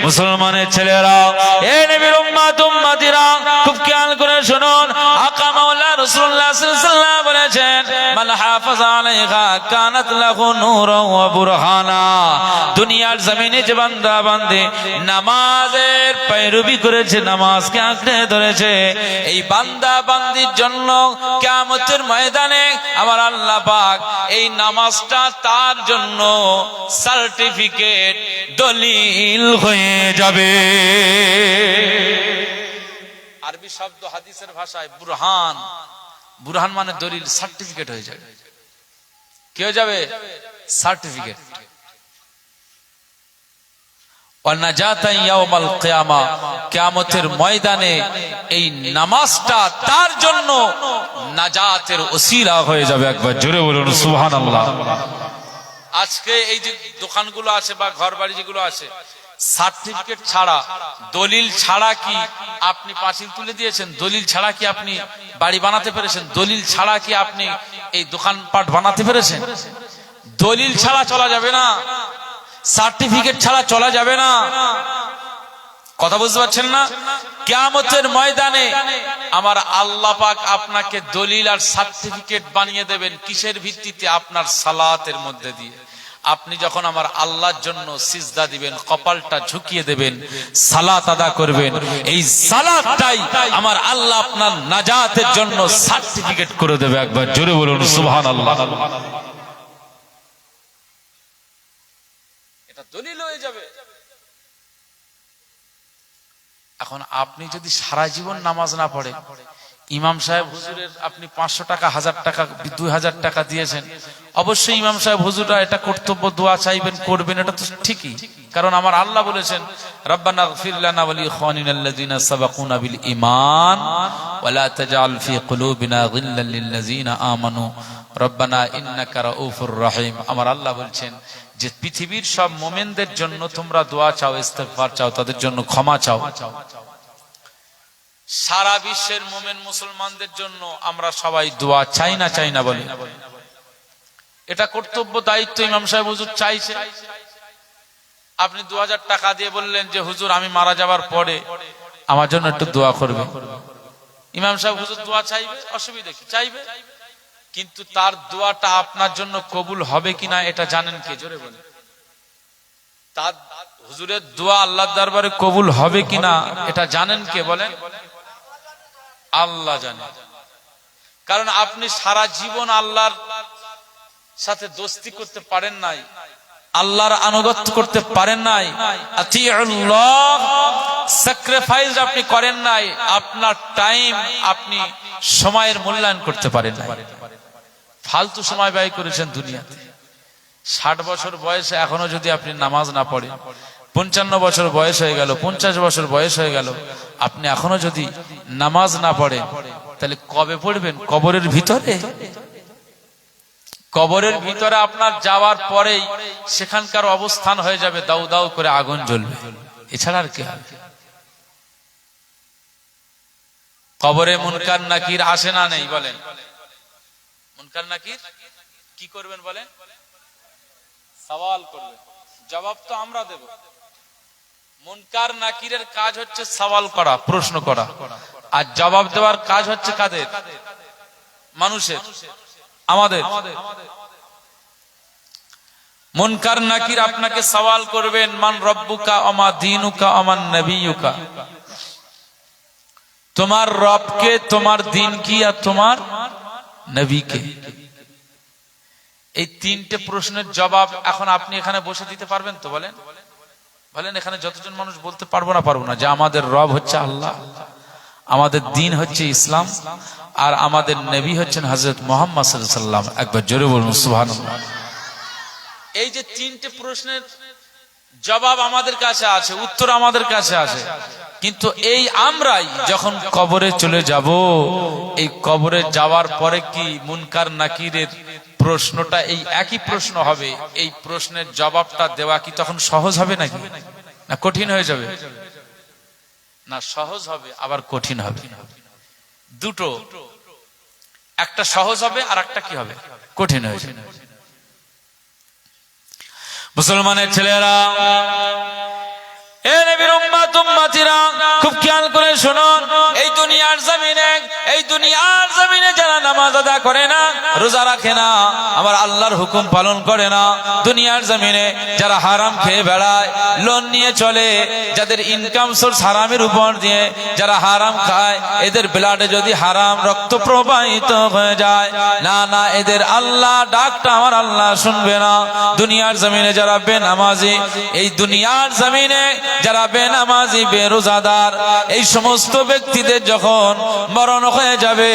A: মুসলমানের ছেলেরা, এ নবীর উম্মত উম্মতিরা, খুব খেয়াল করে শুনুন। আকা মাওলা রাসূলুল্লাহ সাল্লাল্লাহু আলাইহি ওয়াসাল্লাম বলেছেন, মান হাফাজা আলাইহা কানাত লাহু নূরাও ওয়া বুরহানা। দুনিয়ার জমিনে যে বান্দা বান্দে নামাজের পয়রবি করেছে, নামাজকে আঁকড়ে ধরেছে, এই বান্দা বান্দির জন্য কিয়ামতের ময়দানে আমার আল্লাহ পাক এই নামাজটা তার জন্য সার্টিফিকেট, দলিল হয়ে যাবে। আরবি শব্দ হাদিসের ভাষায় বুরহান, বুরহান মানে দলিল, সার্টিফিকেট হয়ে যাবে। কি হয়ে যাবে? সার্টিফিকেট। কিয়ামতের ময়দানে এই নামাজটা তার জন্য নাজাতের ওসিলা হয়ে যাবে। একবার জোরে বলুন সুবহানাল্লাহ। আজকে এই যে দোকানগুলো আছে বা ঘর বাড়ি যেগুলো আছে, সার্টিফিকেট ছাড়া, দলিল ছাড়া কি আপনি পাঁচিল তুলে দিয়েছেন? দলিল ছাড়া কি আপনি বাড়ি বানাতে পেরেছেন? দলিল ছাড়া কি আপনি এই দোকানপাট বানাতে পেরেছেন? দলিল ছাড়া চলা যাবে না, সার্টিফিকেট ছাড়া চলা যাবে না। কথা বুঝতে পারছেন না? কিয়ামতের ময়দানে আমার আল্লাহ পাক আপনাকে দলিল আর সার্টিফিকেট বানিয়ে দেবেন। কিসের ভিত্তিতে? আপনার সালাতের মধ্যে দিয়ে। আপনি যখন আমার আল্লাহর জন্য সিজদা দিবেন, কপালটা ঝুঁকিয়ে দেবেন, সালাত আদা করবেন, এই সালাতটাই আমার আল্লাহ আপনার নাজাতের জন্য সার্টিফিকেট করে দেবে। একবার জোরে বলুন সুবহানাল্লাহ। এটা দলিল হয়ে যাবে। এখন আপনি যদি সারা জীবন নামাজ না পড়ে, ইমাম সাহেব হুজুরের আপনি 500 টাকা, 1000 টাকা, 2000 টাকা দিয়েছেন, অবশ্যই ইমাম সাহেব হুজুররা এটা কর্তব্য, দোয়া চাইবেন, করবেন, এটা তো ঠিকই। কারণ আমার আল্লাহ বলেছেন, রব্বানা ইগফির লানা ওয়া লিইখওয়ানিনাল্লাযীনা সাবাকুনা বিল ঈমান ওয়া লা তাজআল ফী কুলুবিনা গিল্লাল লিল্লাযীনা আমানু রব্বানা ইন্নাকা রাউফুর রহিম। আমার আল্লাহ বলছেন যে পৃথিবীর সব মুমিনদের জন্য তোমরা দোয়া চাও, ইস্তেগফার চাও, তাদের জন্য ক্ষমা চাও। সারা বিশ্বের মুমিন মুসলমানদের জন্য আমরা সবাই দোয়া চাই না বলে, এটা কর্তব্য দায়িত্ব ইমাম সাহেব হুজুর চাইছে। আপনি 2000 টাকা দিয়ে বললেন যে হুজুর আমি মারা যাবার পরে আমার জন্য একটু দোয়া করবে, ইমাম সাহেব হুজুর দোয়া চাইবে, অসুবিধা কি, চাইবে, কিন্তু তার দোয়াটা আপনার জন্য কবুল হবে কিনা এটা জানেন কে? জোরে বলেন। তার হুজুরের দোয়া আল্লাহর দরবারে কবুল হবে কিনা এটা জানেন কে? বলেন। আল্লাহ জানে। কারণ আপনি সারা জীবন আল্লাহর সাথে দোস্তি করতে পারেন নাই, আল্লাহর আনুগত্য করতে পারেন নাই, আতিউল্লাহ স্যাক্রিফাইস আপনি করেন নাই, আপনার টাইম আপনি সময়ের মূল্যায়ন করতে পারেন নাই, ফালতু সময় ব্যয় করেছেন দুনিয়াতে। 60 বছর বয়সে এখনো যদি আপনি নামাজ না পড়েন, 55 বছর বয়স হয়ে গেল, 50 বছর বয়স হয়ে গেল, আপনি এখনো যদি নামাজ না পড়েন, তাহলে কবে পড়বেন? কবরের ভিতরে। কবরের ভিতরে আপনার যাওয়ার পরেই সেখানকার অবস্থান হয়ে যাবে দাউ দাউ করে আগুন জ্বলবে, এছাড়া আর কি হবে? কবরে মুনকার নাকির আসে না নেই? বলেন। মুনকার নাকির কি করবেন? বলেন। সওয়াল করবেন, জবাব তো আমরা দেব। মুনকার নাকিরের কাজ হচ্ছে সওয়াল করা, প্রশ্ন করা, আর জবাব দেওয়ার কাজ হচ্ছে কাদের? মানুষের, আমাদের। মুনকার নাকির আপনাকে সওয়াল করবেন, মান রব্বুকা ওমা দীনুকা ওমান নবিয়ুকা, তোমার রবকে, তোমার দিন কি, আর তোমার নবীকে। এই 3টে প্রশ্নের জবাব এখন আপনি এখানে বসে দিতে পারবেন তো? বলেন। বলেন। এখানে যতজন মানুষ বলতে পারবো না যে আমাদের রব হচ্ছে আল্লাহ, আমাদের দিন হচ্ছে ইসলাম, আর আমাদের নবী হচ্ছেন হযরত মুহাম্মদ সাল্লাল্লাহু আলাইহি ওয়াসাল্লাম। একবার জোরে বলুন সুবহানাল্লাহ। এই যে 3টে প্রশ্নের জবাব আমাদের কাছে আছে, উত্তর আমাদের কাছে আছে, কিন্তু এই আমরাই যখন কবরে চলে যাব, এই কবরে যাওয়ার পরে কি মুনকার নাকিরের প্রশ্নটা এই একই প্রশ্ন হবে? এই প্রশ্নের জবাবটা দেওয়া কি তখন সহজ হবে নাকি, না কঠিন হয়ে যাবে? না, সহজ হবে আবার কঠিন হবে, দুটো। একটা সহজ হবে আর একটা কি হবে? কঠিন হয়ে যাবে। মুসলমানের ছেলেরা, এ নবীর উম্মত উম্মতিরা, খুব খেয়াল করে শুনুন। এই দুনিয়ার জমিনে যারা নামাজ আদা করে না, রোজা রাখে না, আমার আল্লাহর হুকুম পালন করে না, দুনিয়ার জমিনে যারা হারাম খেয়ে বেড়ায়, লোন নিয়ে চলে, যাদের ইনকাম সোর্স হারামের উপর দিয়ে, যারা হারাম খায়, এদের ব্লাডে যদি হারাম রক্ত প্রবাহিত হয়ে যায়, না, এদের আল্লাহ ডাকটা আমার আল্লাহ শুনবে না। দুনিয়ার জমিনে যারা বেনামাজি, এই দুনিয়ার জমিনে যারা বেনামাজি, বেরোজাদার, এই সমস্ত ব্যক্তিদের যখন মরণ হয়ে যাবে,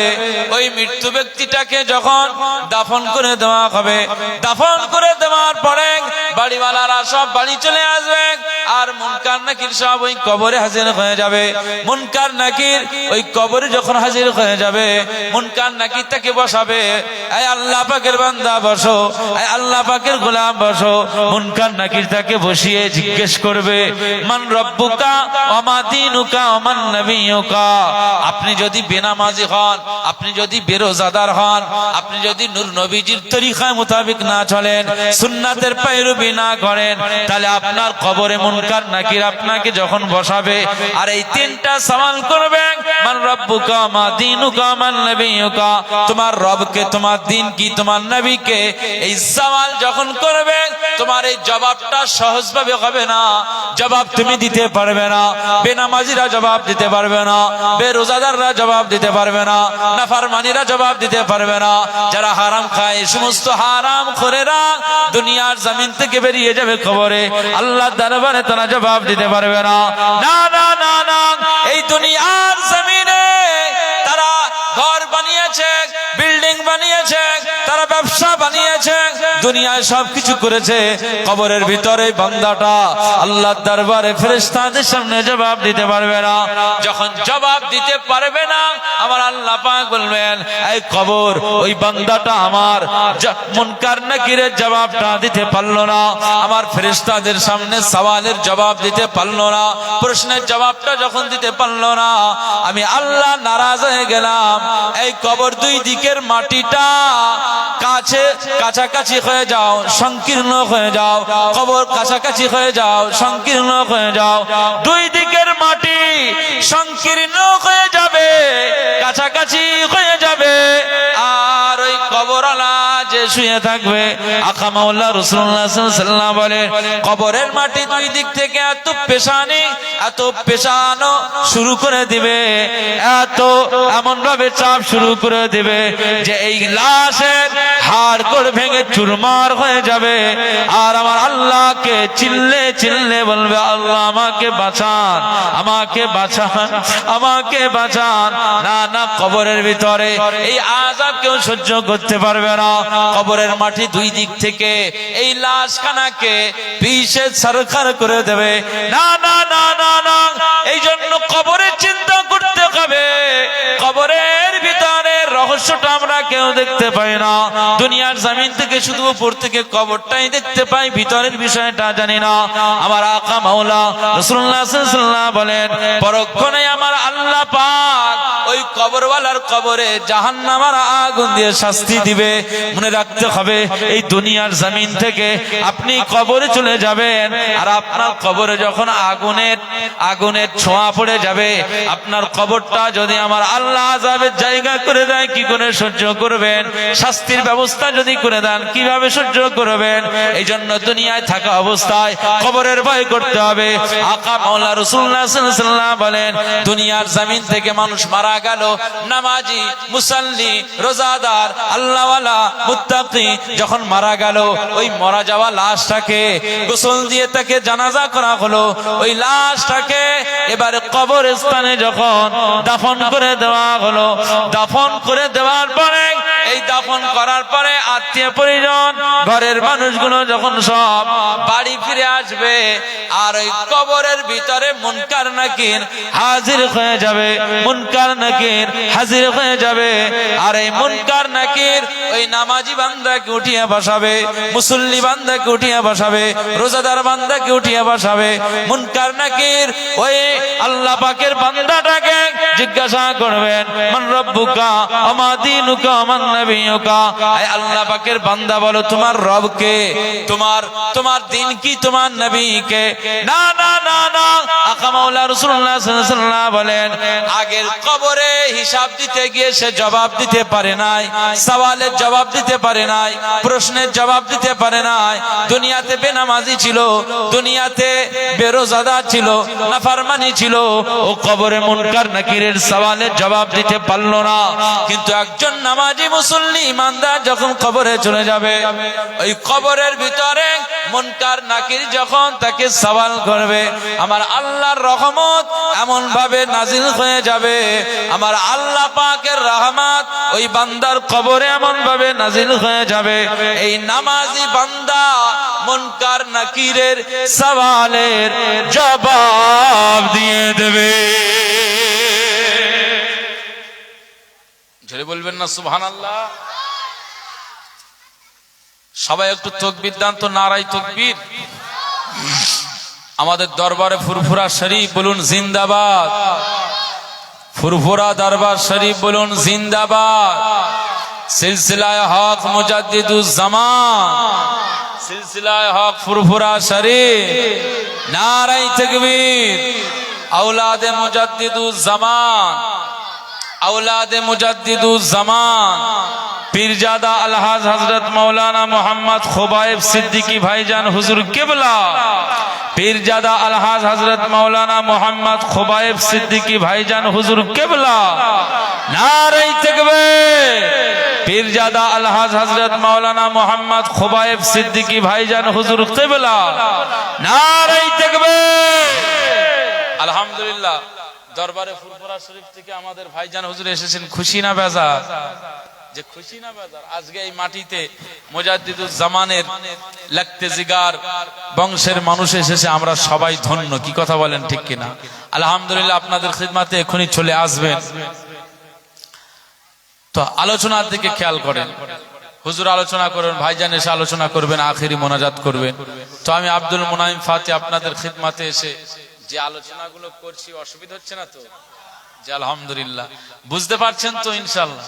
A: ওই মৃত্যু ব্যক্তিটাকে যখন দাফন করে দেওয়া হবে, দাফন করে দেওয়ার পরে বাড়িওয়ালারা সব বাড়ি চলে আসবে, আর মুনকার নাকির সব ওই কবরে হাজির হয়ে যাবে। মুনকার নাকির ওই কবরে যখন হাজির হয়ে যাবে, মুনকার নাকির তাকে বসাবে, আয় আল্লাহ পাকের বান্দা বসো, আয় আল্লাহ পাকের গোলাম বসো। মুনকার নাকির তাকে বসিয়ে জিজ্ঞেস করবে, মান রব্বুকা ওমা দীনুকা ওমান নবিয়ুকা। আপনি যদি বেনামাজি হন, আপনি যদি বেরোজাদার হন, আপনি যদি নূর নবীজির তরিকায় মোতাবেক না চলেন, সুন্নাতের पैरवी না করেন, তাহলে আপনার কবরে মুনকার নাকির আপনাকে যখন বসাবে, আর এই 3টা সওয়াল করবে, মান রব্বুকা মা দীনুকা মান নবিয়ুকা, তোমার রবকে, তোমার দিন কি, তোমার নবীকে। এই সওয়াল যখন করবে, তোমার এই জবাবটা সহজভাবে হবে না, জবাব তুমি দিতে পারবে না। বেনামাজিরা জবাব দিতে পারবে না, বেরোজাদাররা জবাব দিতে পারবে না, নাফরমানিরা জবাব দিতে পারবে না। যারা হারাম খায়, এই সমস্ত হারাম খোরেরা দুনিয়ার জমিন থেকে বেরিয়ে যাবে কবরে, আল্লাহর দরবারে তারা জবাব দিতে পারবে না। না, এই দুনিয়ার জমিনে তারা ঘর বানিয়েছে, বিল্ডিং বানিয়েছে, তারা ব্যবসা বানিয়েছে, দুনিয়ায় সবকিছু করেছে, কবরের ভিতরে বান্দাটা আল্লাহর দরবারে ফেরেশতাদের সামনে জবাব দিতে পারবে না। যখন জবাব দিতে পারবে না, আমার আল্লাহ আল্লাহ পাক বলবেন এই কবর ওই বান্দাটা আমার মুনকার নাকিরের জবাবটা দিতে পারলো না, আমার ফেরেশতাদের সামনে সওয়ালের জবাব দিতে পারলো না, প্রশ্নের জবাবটা যখন দিতে পারলো না, আমি আল্লাহ নারাজ হয়ে গেলাম। এই কবর দুই দিকের মাটিটা কাছাকাছি হয়ে যাও, সংকীর্ণ হয়ে যাও, কবর কাছাকাছি হয়ে যাও, সংকীর্ণ হয়ে যাও। দুই দিকের মাটি সংকীর্ণ হয়ে যাবে, কাছাকাছি হয়ে যাবে, আর ওই কবরওয়ালা যে শুয়ে থাকবে, আকা মাওলা রাসূলুল্লাহ সাল্লাল্লাহু আলাইহি ওয়াসাল্লাম বলেন কবরের মাটি দুই দিক থেকে এত পেশানো শুরু করে দিবে, এমন ভাবে চাপ শুরু করে দিবে যে এই লাশের হাড় করে ভেঙে চুরমার হয়ে যাবে। আর আমার আল্লাহকে চিল্লে বলবে আল্লাহ আমাকে বাঁচান, আমাকে বাঁচান, আমাকে বাঁচান। না, কবরের ভিতরে এই আযাব কেউ সহ্য করতে পারবে না। কবরের মাটি দুই দিক থেকে এই লাশখানাকে পিষে ছারখার করে দেবে। না, এই জন্য কবরের চিন্তা করতে হবে। কবরের ভিতরে রহস্যটা আমরা কেউ দেখতে পাই না, দুনিয়ার জমিন থেকে শুধু উপর থেকে কবরটাই দেখতে পাই, ভিতরের বিষয়টা জানি না। আমার আকা মাওলা রাসূলুল্লাহ সাল্লাল্লাহু আলাইহি ওয়াসাল্লাম বলেন পরক্ষণে আমার আল্লাহ পাক ওই কবরওয়ালার কবরে জাহান্নামের আগুন দিয়ে শাস্তি দিবে। মনে রাখতে হবে এই দুনিয়ার জমিন থেকে আপনি কবরে চলে যাবেন, আর আপনার কবরে যখন আগুনের ছোঁয়া পড়ে যাবে, আপনার কবরটা যদি আমার আল্লাহ আযাবের জায়গা করে দেয় কি করে সহ্য করবেন? শাস্তির ব্যবস্থা যদি করে দেন কিভাবে সহ্য করবেন? এই জন্য দুনিয়ায় থাকা অবস্থায় কবরের ভয় করতে হবে। আকা মাওলা রাসূলুল্লাহ সাল্লাল্লাহু আলাইহি ওয়াসাল্লাম বলেন দুনিয়ার জমিন থেকে মানুষ মারা গেল, নামাজি, মুসাল্লি, রোজাদার, আল্লাহওয়ালা, মুত্তাকি যখন মারা গেল, ওই মারা যাওয়া লাশটাকে গোসল দিয়ে তাকে জানাজা করা হলো। ওই লাশটাকে এবারে কবরস্থানে যখন দাফন করে দেওয়া হলো, দাফন করে দেওয়ার পরে এই দাফন করার পরে আত্মীয় পরিজন ঘরের মানুষগুলো যখন সব বাড়ি ফিরে আসবে, আর ওই কবরের ভিতরে মুনকার নাকির হাজির হয়ে যাবে, মুনকার নাকির হাজির হয়ে যাবে। আর এই মুনকার নাকির ওই নামাজি বান্দাকে উঠিয়ে বসাবে, মুসল্লি বান্দাকে উঠিয়ে বসাবে, রোজাদার বান্দাকে উঠিয়ে বসাবে। মুনকার নাকির ওই আল্লাহ পাকের বান্দাটাকে জিজ্ঞাসা করবেন মান রব্বুকা ওয়া মা দীনুকা ওয়া মান নবিয়ুকা। এই আল্লাহ পাকের বান্দা বলো তোমার রব কে, তোমার দিন কি, তোমার নবী কে? না, আকা মাওলা রাসূলুল্লাহ সাল্লাল্লাহু আলাইহি ওয়াসাল্লাম বলেন আগের কবরে হিসাব দিতে গিয়ে সে জবাব দিতে পারে নাই, সওয়ালের জবাব দিতে পারে নাই, প্রশ্নের জবাব দিতে পারে নাই। দুনিয়াতে বেনামাজি ছিল, দুনিয়াতে বেরোজাদার ছিল, নাফরমানি ছিল, ও কবরে মুনকার নাকিরের সওয়ালের জবাব দিতে পারলো না। কিন্তু একজন নামাজি মুসল্লি ইমানদার যখন কবরে চলে যাবে, ওই কবরের ভিতরে মুনকার নাকির যখন তাকে সওয়াল করবে, আমার আল্লাহর রহমত এমন ভাবে নাজিল হয়ে যাবে, আমার আল্লাহ পাকের রহমত ওই বান্দার কবরে এমন ভাবে নাজিল হয়ে যাবে, এই নামাজি বান্দা মুনকার নাকিরের সওয়ালের জবাব দিয়ে দেবে। জোরে বলবেন না সুবহানাল্লাহ? সবাই একটু তাকবীর দান তো, নারায়ে তাকবীর। আমাদের দরবারে ফুরফুরা শরীফ বলুন জিন্দাবাদ, ফুরফুরা দরবার শরীফ বলুন জিন্দাবাদ। সিলসিলায়ে হক মুজাদ্দিদুজ জামান, সিলসিলায়ে হক ফুরফুরা শরীফ, নারায়ে তাকবীর। আওলাদে মুজাদ্দিদুজ জামান, আওলাদে মুজাদ্দিদুজ জামান পীরজাদা আলহাজ হযরত মাওলানা মোহাম্মদ খুবাইব সিদ্দিকী ভাইজান হুজুর কিবলা, পীরজাদা আলহাজ হযরত মাওলানা মোহাম্মদ খুবাইব সিদ্দিকী ভাইজান হুজুর কিবলা, নারায়ে তাকবীর। পীরজাদা আলহাজ হযরত মাওলানা মোহাম্মদ খুবাইব সিদ্দিকী ভাইজান হুজুর কিবলা, নারায়ে তাকবীর। আলহামদুলিল্লাহ, দরবারে ফুরফুরা শরীফ থেকে আমাদের ভাইজান হুজুর এসেছেন, খুশি না বেজার? যে খুশি না বেজার? আজকে এই মাটিতে মুজাদ্দিদুজ জামানের লাগতে জিগার বংশের মানুষ এসেছে, আমরা সবাই ধন্য। কি কথা বলেন, ঠিক কিনা? আলহামদুলিল্লাহ, আপনাদের খিদমতে এখনই চলে আসবেন তো আলোচনার দিকে খেয়াল করেন, হুজুর আলোচনা করবেন, ভাইজান এসে আলোচনা করবেন, আখেরি মোনাজাত করবেন। তো আমি আব্দুল মুনাইম ফাতি আপনাদের খিদমাতে এসে যে আলোচনাগুলো করছি অসুবিধা হচ্ছে না তো? যে আলহামদুলিল্লাহ, বুঝতে পারছেন তো ইনশাআল্লাহ?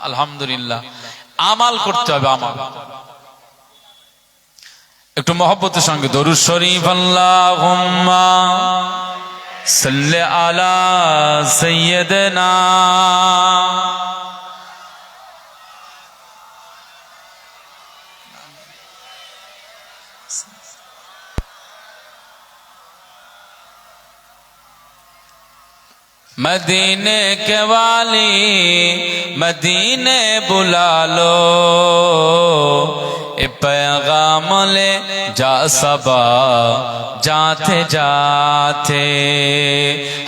A: আলহামদুলিল্লাহ। আমাল করতে হবে, আমাল। একটু মহব্বতের সঙ্গে দরুদ শরীফ আল্লাহুম্মা সাল্লি আলা সাইয়্যিদিনা मदीने के वाली मदीने बुला लो, ए पैगाम ले जा सबा जाते जाते,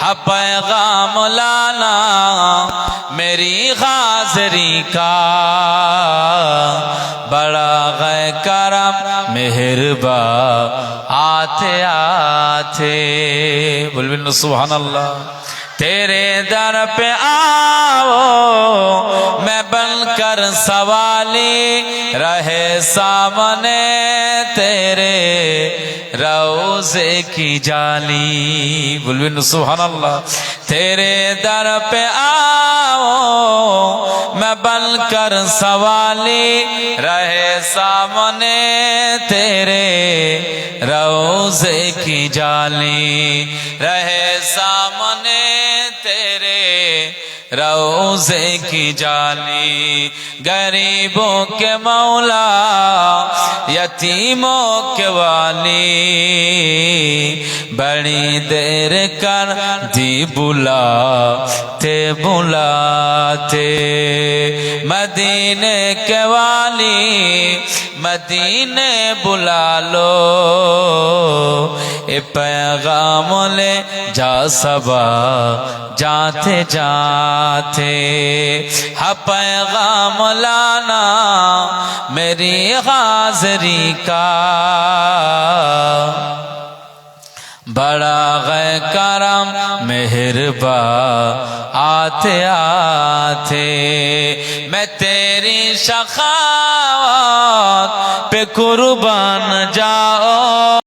A: हा पैगाम लाना मेरी हाज़री का, बड़ा है करम मेहरबा आते आते। बोलबेन सुभान अल्लाह। तेरे दर पे आओ मैं बनकर सवाली, रहे सामने तेरे रोज़े की जाली। बोलबेन सुभान अल्लाह। तेरे दर पे आओ मैं बनकर सवाली, रहे सामने तेरे रोज़े की जाली, रहे सामने तेरे रोज़े की जाली। गरीबों के मौला यतीमों के वाली, बड़ी देर कर दी बुलाते बुलाते। मदीने के वाली मदीने बुला लो, ए पैगाम ले जा सबा जाते जाते, हा पैगाम लाना मेरी हाज़री का, बड़ा है करम मेहरबा आते आते। मैं तेरी शखावत पे कुर्बान जाओ।